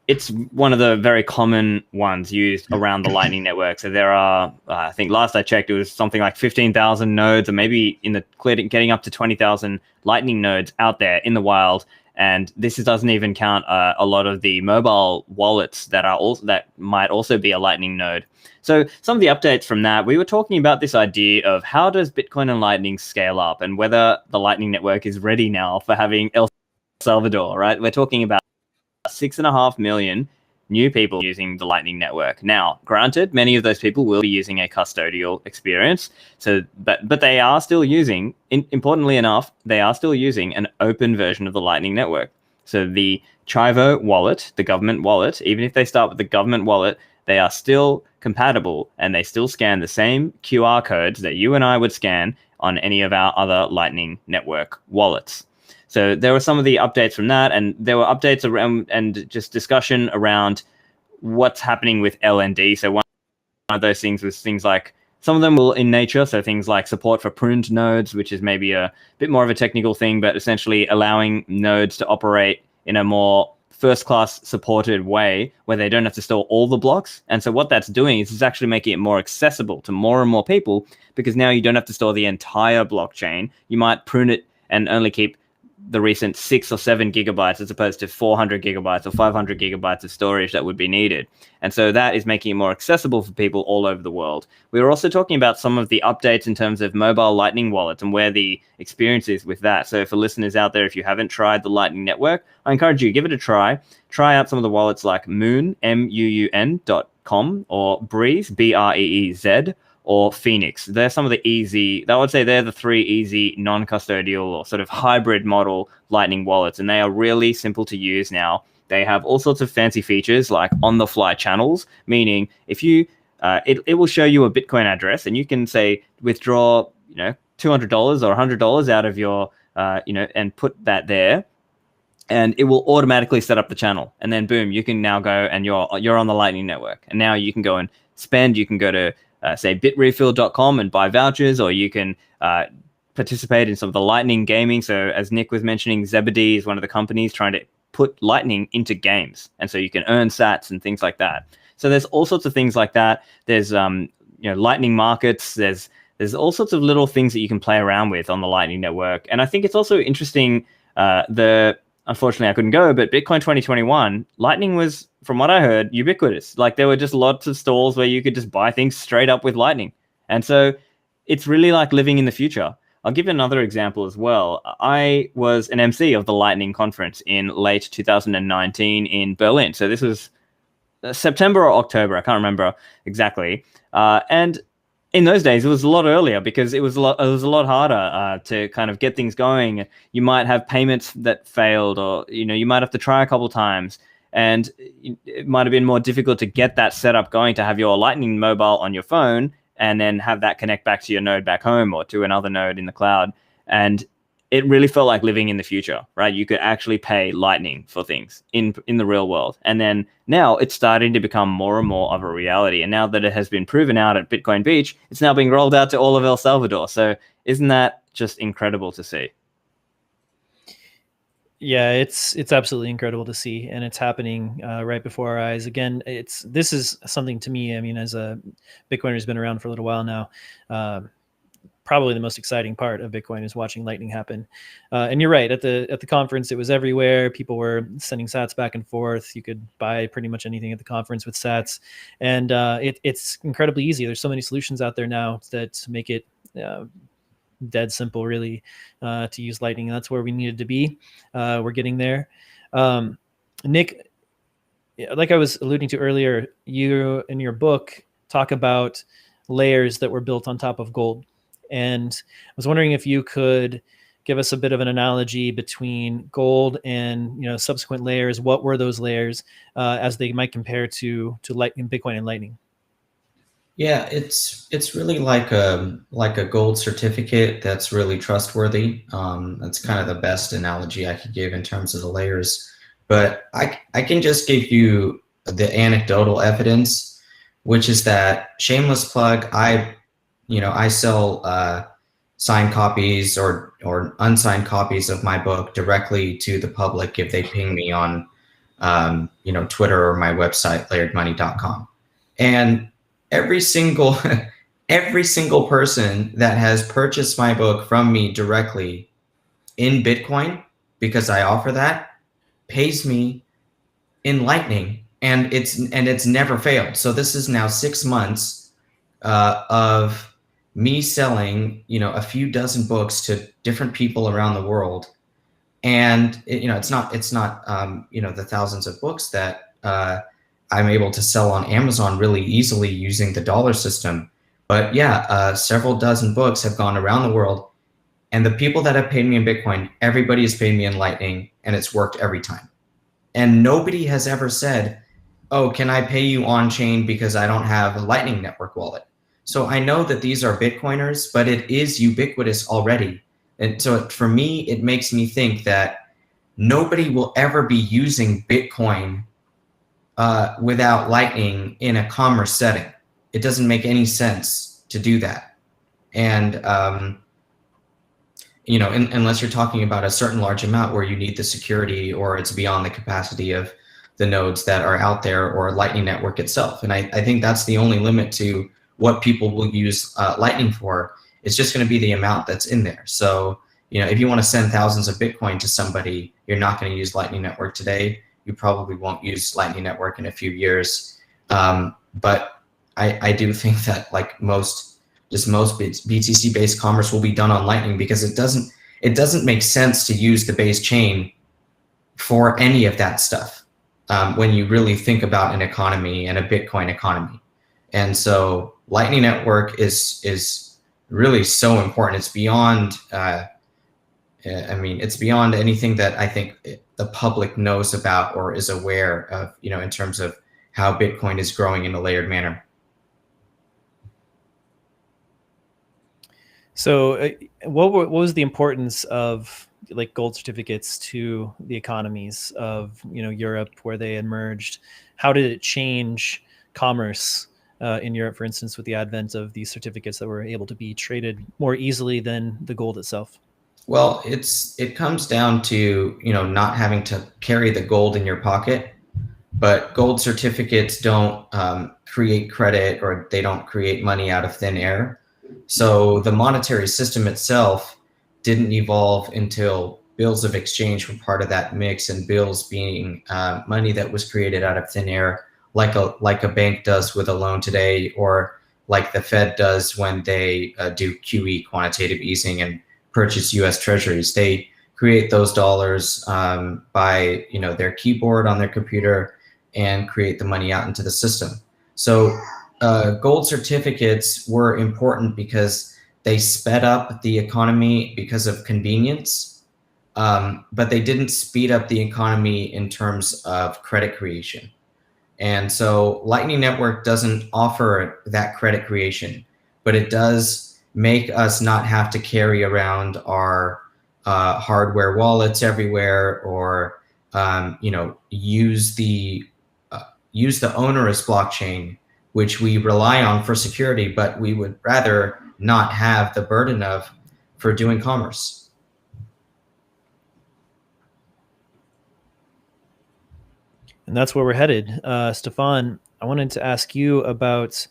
it's one of the very common ones used around the Lightning Network. So there are, I think last I checked, it was something like 15,000 nodes, or maybe getting up to 20,000 Lightning nodes out there in the wild. And this doesn't even count a lot of the mobile wallets that might also be a Lightning node. So some of the updates from that, we were talking about this idea of how does Bitcoin and Lightning scale up, and whether the Lightning Network is ready now for having Salvador, right? We're talking about 6.5 million new people using the Lightning Network. Now, granted, many of those people will be using a custodial experience. So, but they are still using, importantly enough, they are still using an open version of the Lightning Network. So the Chivo wallet, the government wallet, even if they start with the government wallet, they are still compatible and they still scan the same QR codes that you and I would scan on any of our other Lightning Network wallets. So there were some of the updates from that, and there were updates around and just discussion around what's happening with LND. So one of those things was things like, some of them will in nature, so things like support for pruned nodes, which is maybe a bit more of a technical thing, but essentially allowing nodes to operate in a more first-class supported way where they don't have to store all the blocks. And so what that's doing is it's actually making it more accessible to more and more people, because now you don't have to store the entire blockchain. You might prune it and only keep the recent 6 or 7 gigabytes as opposed to 400 gigabytes or 500 gigabytes of storage that would be needed. And so that is making it more accessible for people all over the world. We were also talking about some of the updates in terms of mobile Lightning wallets and where the experience is with that. So for listeners out there, if you haven't tried the Lightning Network, I encourage you, give it a try. Try out some of the wallets like Moon, MUUN.com, or Breeze, BREEZ, or Phoenix. They're some of the easy, I would say they're the 3 easy non-custodial or sort of hybrid model Lightning wallets, and they are really simple to use now. They have all sorts of fancy features like on-the-fly channels, meaning if you, it will show you a Bitcoin address and you can say withdraw, $200 or $100 out of your, and put that there, and it will automatically set up the channel. And then boom, you can now go and you're on the Lightning Network, and now you can go and spend. You can go to say bitrefill.com and buy vouchers, or you can participate in some of the Lightning gaming. So as Nick was mentioning, Zebedee is one of the companies trying to put Lightning into games, and so you can earn sats and things like that. So there's all sorts of things like that. There's Lightning markets. There's all sorts of little things that you can play around with on the Lightning Network. And I think it's also interesting. Unfortunately, I couldn't go, but Bitcoin 2021, Lightning was, from what I heard, ubiquitous. Like there were just lots of stalls where you could just buy things straight up with Lightning. And so it's really like living in the future. I'll give another example as well. I was an MC of the Lightning conference in late 2019 in Berlin. So this was September or October, I can't remember exactly. And in those days, it was a lot earlier because it was a lot harder to kind of get things going. You might have payments that failed, or you might have to try a couple times, and it might have been more difficult to get that setup going, to have your Lightning mobile on your phone and then have that connect back to your node back home or to another node in the cloud. And it really felt like living in the future, right? You could actually pay Lightning for things in the real world. And then now it's starting to become more and more of a reality. And now that it has been proven out at Bitcoin Beach, it's now being rolled out to all of El Salvador. So isn't that just incredible to see? Yeah, it's absolutely incredible to see, and it's happening right before our eyes. Again, this is something to me. I mean, as a Bitcoiner who's been around for a little while now, probably the most exciting part of Bitcoin is watching Lightning happen. And you're right, at the conference, it was everywhere. People were sending sats back and forth. You could buy pretty much anything at the conference with sats, and it's incredibly easy. There's so many solutions out there now that make it dead simple, really, to use Lightning. And that's where we needed to be. We're getting there. Nick, like I was alluding to earlier, you in your book talk about layers that were built on top of gold. And I was wondering if you could give us a bit of an analogy between gold and subsequent layers. What were those layers as they might compare to Lightning, Bitcoin, and Lightning? Yeah, it's really like a gold certificate that's really trustworthy. That's kind of the best analogy I could give in terms of the layers. But I can just give you the anecdotal evidence, which is that, shameless plug, I sell signed copies or unsigned copies of my book directly to the public if they ping me on Twitter or my website, layeredmoney.com. And every single person that has purchased my book from me directly in Bitcoin, because I offer that, pays me in Lightning, and it's never failed. So this is now 6 months of me selling, a few dozen books to different people around the world, And it's not the thousands of books that I'm able to sell on Amazon really easily using the dollar system. But yeah, several dozen books have gone around the world, and the people that have paid me in Bitcoin, everybody has paid me in Lightning, and it's worked every time. And nobody has ever said, oh, can I pay you on chain because I don't have a Lightning Network wallet? So I know that these are Bitcoiners, but it is ubiquitous already. And so for me, it makes me think that nobody will ever be using Bitcoin without Lightning in a commerce setting. It doesn't make any sense to do that. And, unless you're talking about a certain large amount where you need the security or it's beyond the capacity of the nodes that are out there or Lightning Network itself. And I think that's the only limit to what people will use Lightning for. It's just going to be the amount that's in there. So, if you want to send thousands of Bitcoin to somebody, you're not going to use Lightning Network today. You probably won't use Lightning Network in a few years. But I do think that like most BTC-based commerce will be done on Lightning, because it doesn't make sense to use the base chain for any of that stuff when you really think about an economy and a Bitcoin economy. And so Lightning Network is really so important. It's beyond it's beyond anything that I think the public knows about or is aware of, in terms of how Bitcoin is growing in a layered manner. So what was the importance of like gold certificates to the economies of, Europe where they emerged? How did it change commerce in Europe, for instance, with the advent of these certificates that were able to be traded more easily than the gold itself? Well, it comes down to, not having to carry the gold in your pocket, but gold certificates don't create credit, or they don't create money out of thin air. So the monetary system itself didn't evolve until bills of exchange were part of that mix, and bills being money that was created out of thin air, like a bank does with a loan today, or like the Fed does when they do QE, quantitative easing, and purchase U.S. Treasuries. They create those dollars by their keyboard on their computer and create the money out into the system. So gold certificates were important because they sped up the economy because of convenience, but they didn't speed up the economy in terms of credit creation. And so Lightning Network doesn't offer that credit creation, but it does make us not have to carry around our hardware wallets everywhere, or use the onerous blockchain, which we rely on for security, but we would rather not have the burden of for doing commerce. And that's where we're headed. Stephan, I wanted to ask you about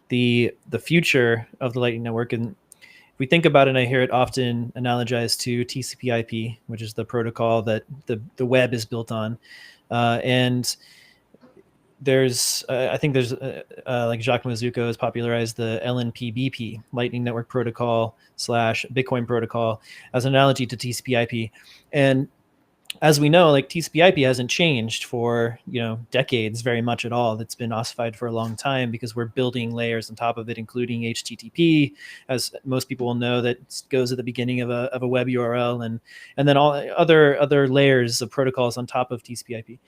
the future of the Lightning Network. And if we think about it, I hear it often analogized to TCP/IP, which is the protocol that the web is built on. And there's, I think there's like Jacques Mazuko has popularized the LNP-BP, Lightning Network Protocol / Bitcoin Protocol, as an analogy to TCP/IP. And as we know, like TCP/IP hasn't changed for decades very much at all. It's been ossified for a long time because we're building layers on top of it, including HTTP, as most people will know, that goes at the beginning of a web URL, and then all other layers of protocols on top of TCP/IP.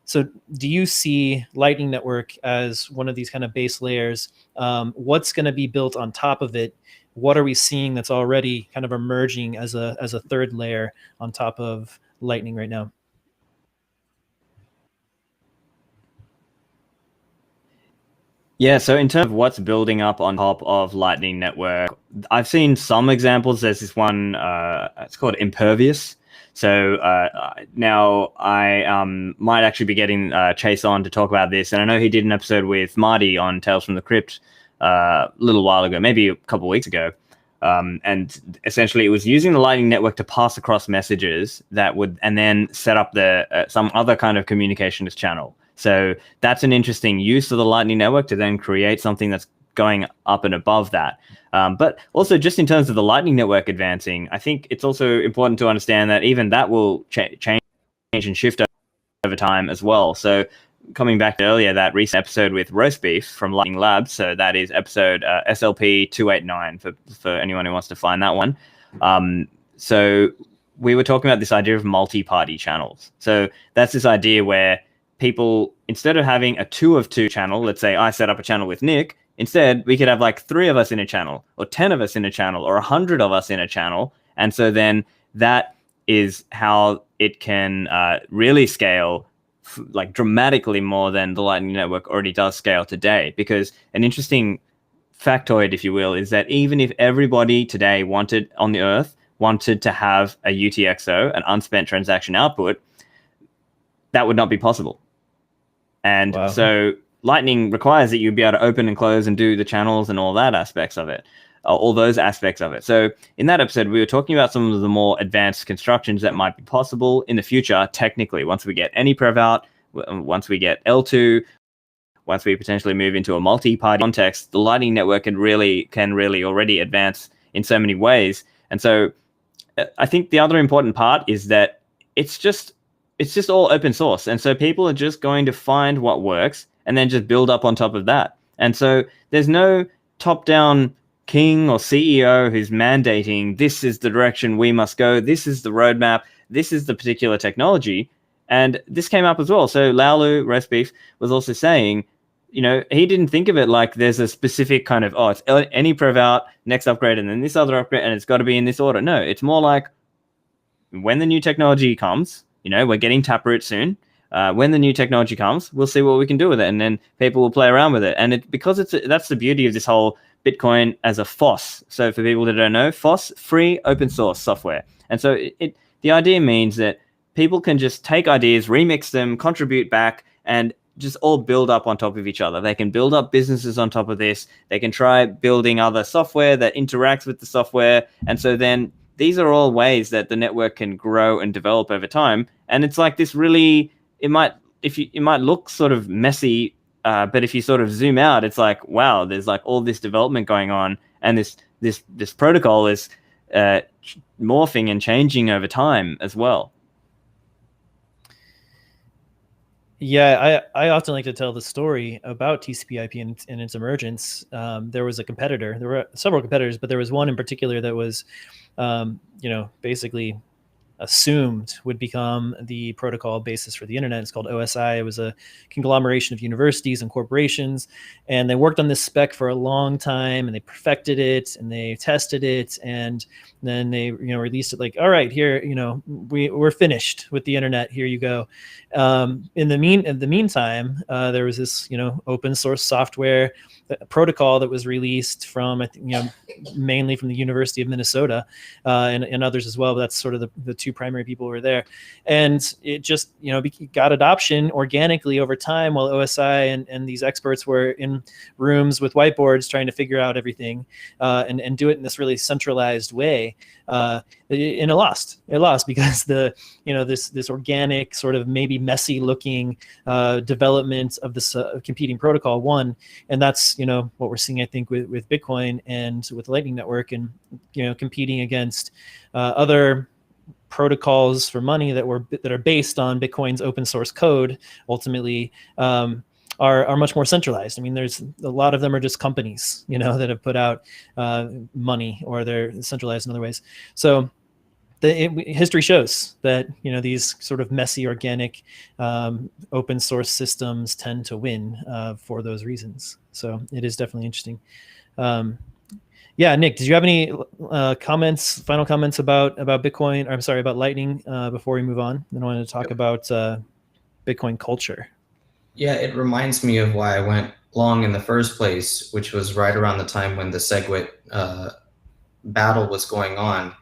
So do you see Lightning Network as one of these kind of base layers? What's going to be built on top of it? What are we seeing that's already kind of emerging as a third layer on top of Lightning right now? Yeah, so in terms of what's building up on top of Lightning Network, I've seen some examples. There's this one, it's called Impervious. So now I might actually be getting Chase on to talk about this. And I know he did an episode with Marty on Tales from the Crypt a little while ago, maybe a couple of weeks ago. And essentially it was using the Lightning Network to pass across messages that would, and then set up some other kind of communications channel. So that's an interesting use of the Lightning Network to then create something that's going up and above that. But also just in terms of the Lightning Network advancing, I think it's also important to understand that even that will change and shift over time as well. So coming back to earlier, that recent episode with Roast Beef from Lightning Labs, so that is episode SLP 289 for anyone who wants to find that one. So we were talking about this idea of multi-party channels. So that's this idea where people, instead of having a 2 of 2 channel, let's say I set up a channel with Nick, instead we could have like 3 of us in a channel, or 10 of us in a channel, or 100 of us in a channel. And so then that is how it can really scale like dramatically more than the Lightning Network already does scale today. Because an interesting factoid, if you will, is that even if everybody today on the earth wanted to have a UTXO, an unspent transaction output, that would not be possible. And so Lightning requires that you be able to open and close and do the channels and all that aspects of it, all those aspects of it. So in that episode, we were talking about some of the more advanced constructions that might be possible in the future, technically, once we get any prev out, once we get L2, once we potentially move into a multi-party context, the Lightning Network can really already advance in so many ways. And so I think the other important part is that it's just all open source. And so people are just going to find what works and then just build up on top of that. And so there's no top-down king or CEO who's mandating this is the direction we must go, this is the roadmap, this is the particular technology. And this came up as well. So Laulu, Roast Beef, was also saying, he didn't think of it like there's a specific kind of, it's any prev out, next upgrade, and then this other upgrade, and it's got to be in this order. No, it's more like when the new technology comes, we're getting Taproot soon. When the new technology comes, we'll see what we can do with it, and then people will play around with it. And because that's the beauty of this whole Bitcoin as a FOSS. So for people that don't know, FOSS, free open source software. And so the idea means that people can just take ideas, remix them, contribute back, and just all build up on top of each other. They can build up businesses on top of this. They can try building other software that interacts with the software. And so then these are all ways that the network can grow and develop over time. And it's like this really, it might look sort of messy, but if you sort of zoom out, it's like, wow, there's like all this development going on, and this protocol is morphing and changing over time as well. Yeah, I often like to tell the story about TCP/IP and its emergence. There was a competitor. There were several competitors, but there was one in particular that was, basically assumed would become the protocol basis for the internet. It's called OSI. It was a conglomeration of universities and corporations, and they worked on this spec for a long time, and they perfected it, and they tested it, and then they released it like, all right, here, we're finished with the internet. Here you go. In the meantime, there was this open source software protocol that was released from, I think, mainly from the University of Minnesota, and others as well. But that's sort of the two primary people who were there, and it just got adoption organically over time, while OSI and these experts were in rooms with whiteboards trying to figure out everything, and do it in this really centralized way. And it lost because this organic, sort of maybe messy looking development of this competing protocol won. And that's what we're seeing, I think, with Bitcoin and with Lightning Network, and competing against other protocols for money that are based on Bitcoin's open source code. Ultimately, are much more centralized. I mean, there's a lot of them are just companies, that have put out money, or they're centralized in other ways. So history shows that these sort of messy, organic, open source systems tend to win for those reasons. So it is definitely interesting. Yeah, Nick, did you have any final comments about Bitcoin? Or I'm sorry, about Lightning before we move on? Then I wanted to talk about Bitcoin culture. Yeah, it reminds me of why I went long in the first place, which was right around the time when the SegWit battle was going on.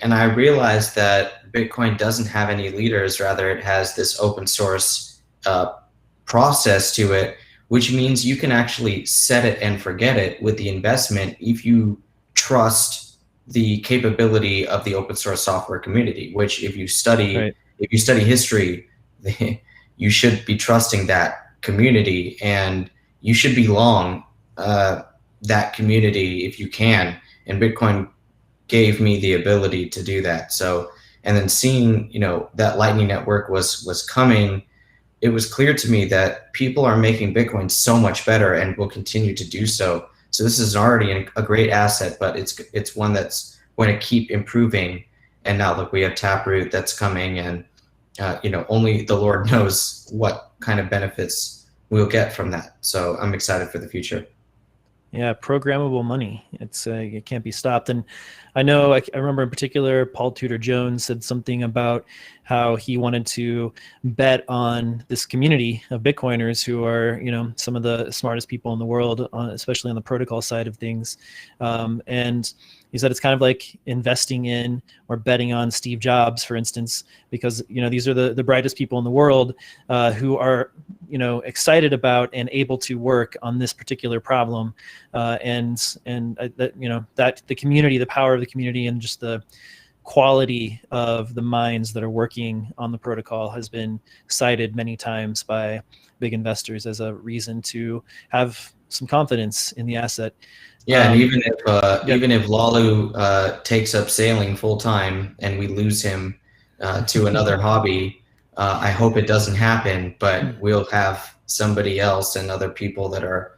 And I realized that Bitcoin doesn't have any leaders, rather it has this open source process to it, which means you can actually set it and forget it with the investment if you trust the capability of the open source software community, which if you study history, you should be trusting that community, and you should be long that community if you can. And Bitcoin gave me the ability to do that. So, and then seeing, that Lightning Network was coming, it was clear to me that people are making Bitcoin so much better and will continue to do so. So this is already a great asset, but it's one that's going to keep improving. And now look, we have Taproot that's coming, and only the Lord knows what kind of benefits we'll get from that. So I'm excited for the future. Yeah, programmable money. It can't be stopped. And I know I remember in particular, Paul Tudor Jones said something about how he wanted to bet on this community of Bitcoiners who are, some of the smartest people in the world, especially on the protocol side of things. And he said it's kind of like investing in or betting on Steve Jobs, for instance, because these are the brightest people in the world who are excited about and able to work on this particular problem, and that the community, the power of the community, and just the quality of the minds that are working on the protocol has been cited many times by big investors as a reason to have some confidence in the asset. Yeah, and even if Lalu takes up sailing full time and we lose him to another hobby, I hope it doesn't happen. But we'll have somebody else and other people that are,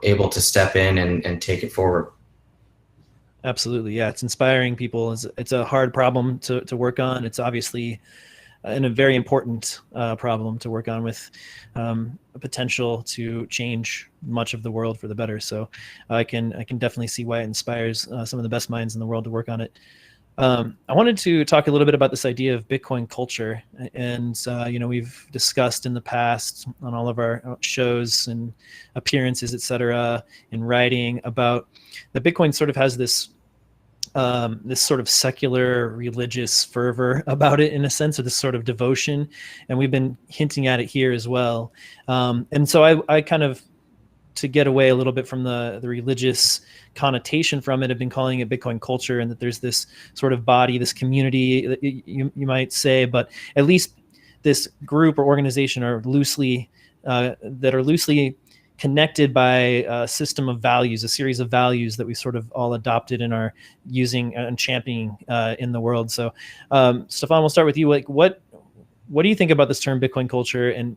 able to step in and take it forward. Absolutely, yeah. It's inspiring people. It's a hard problem to work on. It's obviously and a very important problem to work on, with a potential to change much of the world for the better. So I can definitely see why it inspires some of the best minds in the world to work on it. I wanted to talk a little bit about this idea of Bitcoin culture, and we've discussed in the past on all of our shows and appearances, etc., in writing about that Bitcoin sort of has this sort of secular religious fervor about it, in a sense, or this sort of devotion, and we've been hinting at it here as well. And so I kind of, to get away a little bit from the religious connotation from it, have been calling it Bitcoin culture, and that there's this sort of body, this community that you might say, but at least this group or organization are loosely connected by a system of values, a series of values that we sort of all adopted and are using and championing in the world. So, Stephan, we'll start with you. Like, what do you think about this term Bitcoin culture, and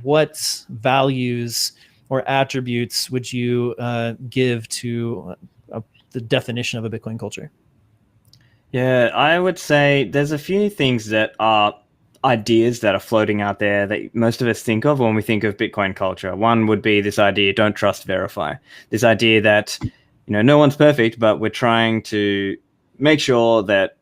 what values or attributes would you give to the definition of a Bitcoin culture? Yeah, I would say there's a few things that are ideas that are floating out there that most of us think of when we think of Bitcoin culture. One would be this idea, don't trust, verify. This idea that, no one's perfect, but we're trying to make sure that,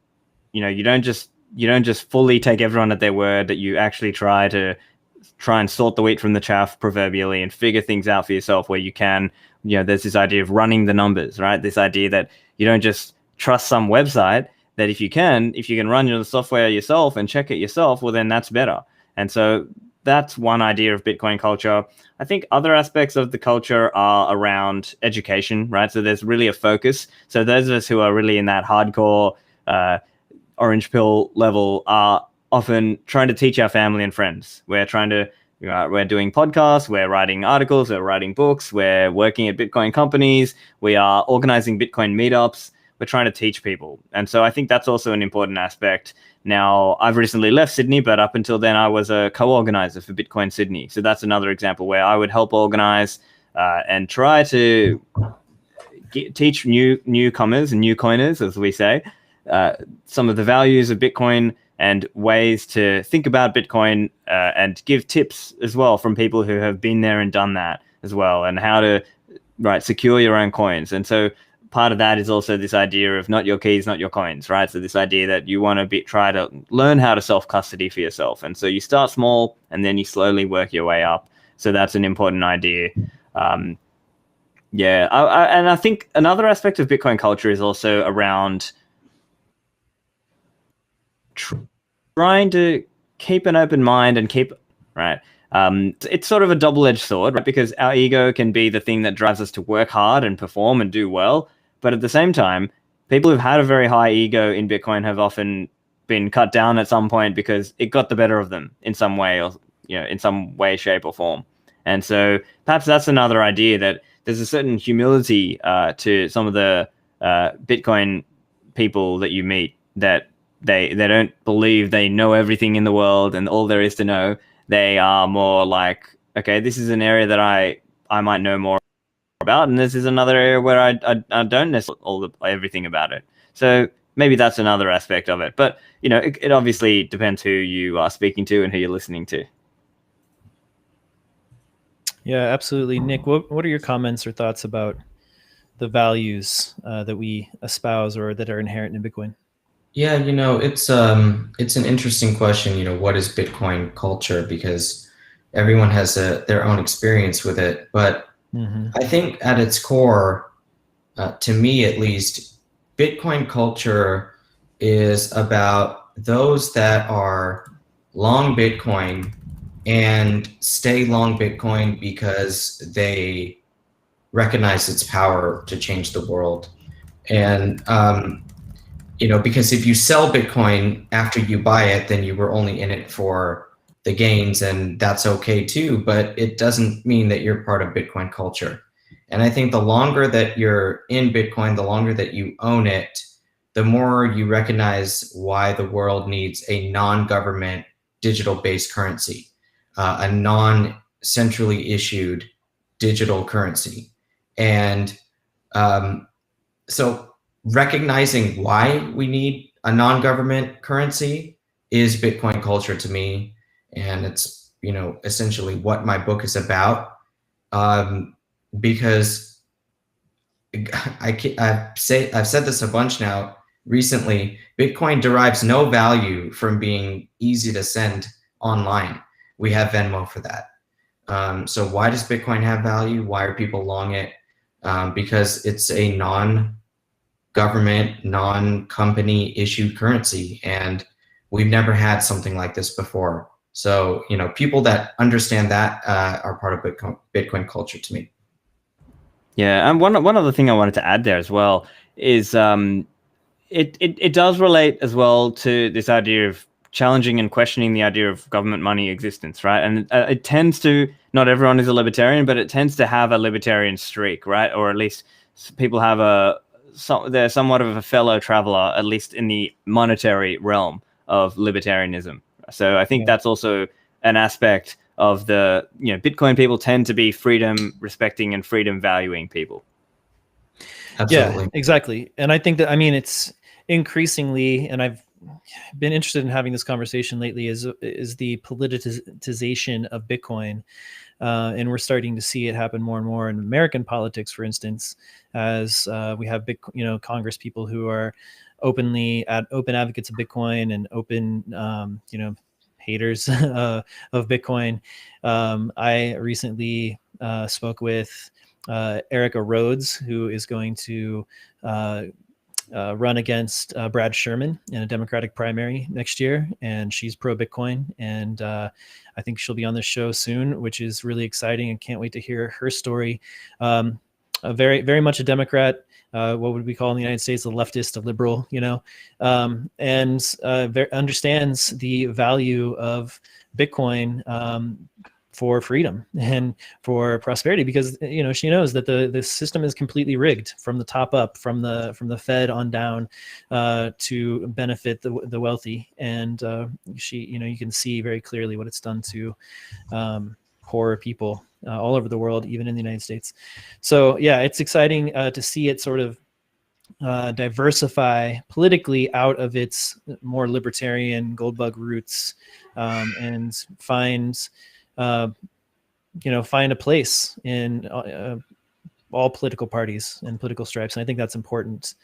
you don't just fully take everyone at their word, that you actually try and sort the wheat from the chaff, proverbially, and figure things out for yourself where you can. There's this idea of running the numbers, right? This idea that you don't just trust some website, that if you can run the software yourself and check it yourself, well, then that's better. And so that's one idea of Bitcoin culture. I think other aspects of the culture are around education, right? So there's really a focus. So those of us who are really in that hardcore orange pill level are often trying to teach our family and friends. We're doing podcasts, we're writing articles, we're writing books, we're working at Bitcoin companies, we are organizing Bitcoin meetups. We're trying to teach people. And so I think that's also an important aspect. Now, I've recently left Sydney, but up until then, I was a co-organizer for Bitcoin Sydney. So that's another example where I would help organize and try to teach newcomers and new coiners, as we say, some of the values of Bitcoin and ways to think about Bitcoin, and give tips as well from people who have been there and done that as well, and how to secure your own coins. And so part of that is also this idea of not your keys, not your coins, right? So this idea that you want to try to learn how to self-custody for yourself. And so you start small and then you slowly work your way up. So that's an important idea. And I think another aspect of Bitcoin culture is also around trying to keep an open mind and it's sort of a double-edged sword, right? Because our ego can be the thing that drives us to work hard and perform and do well. But at the same time, people who've had a very high ego in Bitcoin have often been cut down at some point because it got the better of them in some way, or in some way, shape, or form. And so perhaps that's another idea, that there's a certain humility to some of the Bitcoin people that you meet, that they don't believe they know everything in the world and all there is to know. They are more like, okay, this is an area that I might know more about, and this is another area where I don't know everything about it. So maybe that's another aspect of it. But it obviously depends who you are speaking to and who you're listening to. Yeah, absolutely. Nick, what are your comments or thoughts about the values that we espouse or that are inherent in Bitcoin? Yeah, it's an interesting question. What is Bitcoin culture? Because everyone has their own experience with it. But I think at its core, to me at least, Bitcoin culture is about those that are long Bitcoin and stay long Bitcoin because they recognize its power to change the world. And because if you sell Bitcoin after you buy it, then you were only in it for the gains, and that's okay too, but it doesn't mean that you're part of Bitcoin culture. And I think the longer that you're in Bitcoin, the longer that you own it, the more you recognize why the world needs a non-government digital-based currency, a non-centrally issued digital currency. And so recognizing why we need a non-government currency is Bitcoin culture to me. And it's, essentially what my book is about. Because I've said this a bunch now recently, Bitcoin derives no value from being easy to send online. We have Venmo for that. So why does Bitcoin have value? Why are people long it? Because it's a non-government, non-company issued currency, and we've never had something like this before. So, people that understand that are part of Bitcoin culture to me. Yeah, and one other thing I wanted to add there as well is it does relate as well to this idea of challenging and questioning the idea of government money existence, right? And it tends to, not everyone is a libertarian, but it tends to have a libertarian streak, right? Or at least people have they're somewhat of a fellow traveler, at least in the monetary realm of libertarianism. So I think that's also an aspect of the, Bitcoin people tend to be freedom respecting and freedom valuing people. Absolutely. Yeah, exactly. And I think that, it's increasingly, and I've been interested in having this conversation lately, is the politicization of Bitcoin. And we're starting to see it happen more and more in American politics, for instance, as we have Congress people who are open advocates of Bitcoin and open, haters of Bitcoin. I recently spoke with Erica Rhodes, who is going to run against Brad Sherman in a Democratic primary next year, and she's pro Bitcoin, and I think she'll be on the show soon, which is really exciting, and can't wait to hear her story. Very, very much a Democrat. What would we call in the United States a leftist, a liberal, and understands the value of Bitcoin for freedom and for prosperity, because she knows that the system is completely rigged from the top up, from the Fed on down, to benefit the wealthy, and she you can see very clearly what it's done to poor people all over the world, even in the United States. So yeah, it's exciting to see it sort of diversify politically out of its more libertarian gold bug roots, and find a place in all political parties and political stripes. And I think that's important,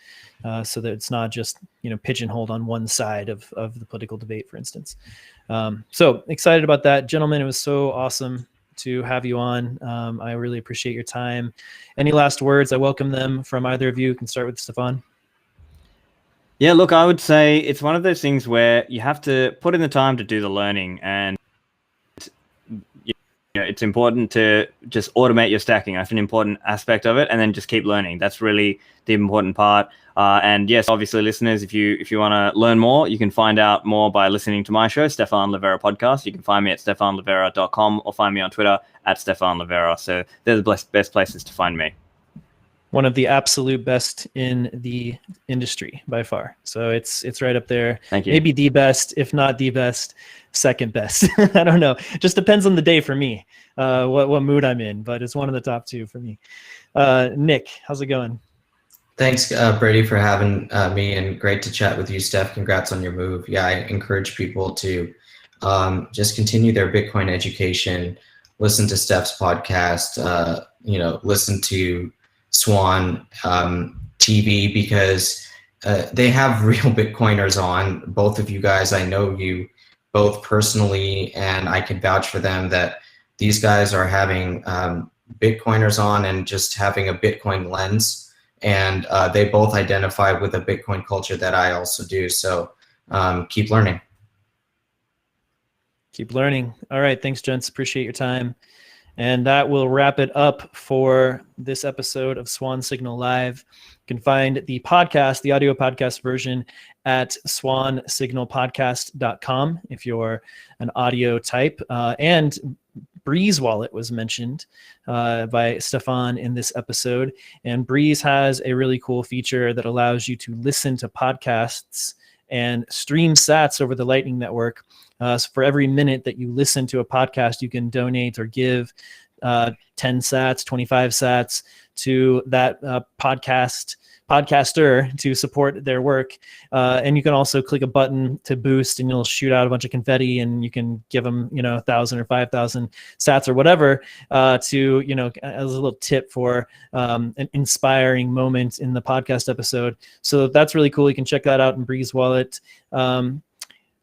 so that it's not just, pigeonholed on one side of the political debate, for instance. So excited about that. Gentlemen, it was so awesome to have you on. I really appreciate your time. Any last words? I welcome them from either of you. You can start with Stephan. Yeah, look, I would say it's one of those things where you have to put in the time to do the learning, and it's important to just automate your stacking. That's an important aspect of it, and then just keep learning. That's really the important part. And yes, obviously, listeners, if you want to learn more, you can find out more by listening to my show, Stephan Livera Podcast. You can find me at stephanlivera.com or find me on Twitter at Stephan Livera. So they're the best places to find me. One of the absolute best in the industry by far. So it's right up there. Thank you. Maybe the best, if not the best, second best. I don't know. Just depends on the day for me, what mood I'm in, but it's one of the top two for me. Nik, how's it going? Thanks, Brady, for having me, and great to chat with you, Steph. Congrats on your move. Yeah, I encourage people to just continue their Bitcoin education, listen to Steph's podcast, listen to Swan TV, because they have real Bitcoiners on. Both of you guys, I know you both personally, and I can vouch for them that these guys are having Bitcoiners on and just having a Bitcoin lens. And they both identify with a Bitcoin culture that I also do. So keep learning. Keep learning. All right. Thanks, gents. Appreciate your time. And that will wrap it up for this episode of Swan Signal Live. You can find the podcast, the audio podcast version, at swansignalpodcast.com if you're an audio type. And Breeze Wallet was mentioned by Stephan in this episode. And Breeze has a really cool feature that allows you to listen to podcasts and stream sats over the Lightning Network. So for every minute that you listen to a podcast, you can donate or give 10 sats, 25 sats to that podcaster to support their work. And you can also click a button to boost, and you'll shoot out a bunch of confetti, and you can give them, 1,000 or 5,000 sats or whatever to, as a little tip for an inspiring moment in the podcast episode. So that's really cool. You can check that out in Breeze Wallet.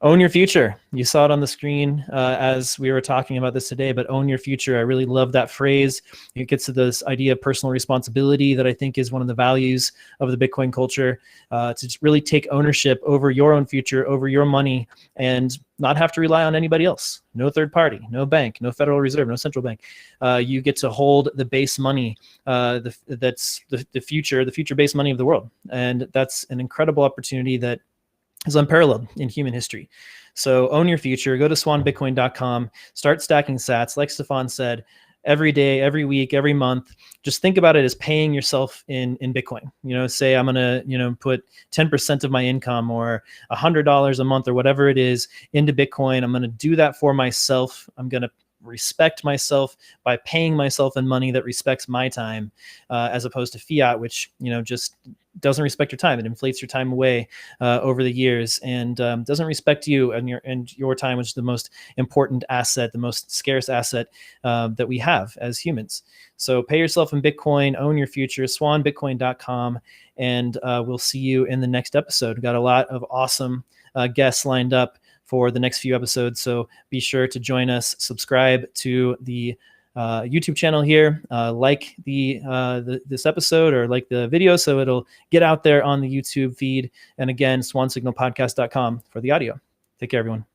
Own your future. You saw it on the screen as we were talking about this today, but own your future. I really love that phrase. It gets to this idea of personal responsibility that I think is one of the values of the Bitcoin culture, to just really take ownership over your own future, over your money, and not have to rely on anybody else. No third party, no bank, no Federal Reserve, no central bank. You get to hold the base money, that's the future base money of the world. And that's an incredible opportunity that is unparalleled in human history. So own your future. Go to swanbitcoin.com. Start stacking sats. Like Stephan said, every day, every week, every month. Just think about it as paying yourself in Bitcoin. Say I'm going to put 10% of my income or $100 a month or whatever it is into Bitcoin. I'm going to do that for myself. I'm going to respect myself by paying myself in money that respects my time, as opposed to fiat, which just doesn't respect your time. It inflates your time away over the years, and doesn't respect you and your time, which is the most important asset, the most scarce asset that we have as humans. So pay yourself in Bitcoin, own your future, swanbitcoin.com, and we'll see you in the next episode. We've got a lot of awesome guests lined up for the next few episodes. So be sure to join us, subscribe to the YouTube channel here, like this episode or like the video so it'll get out there on the YouTube feed. And again, swansignalpodcast.com for the audio. Take care, everyone.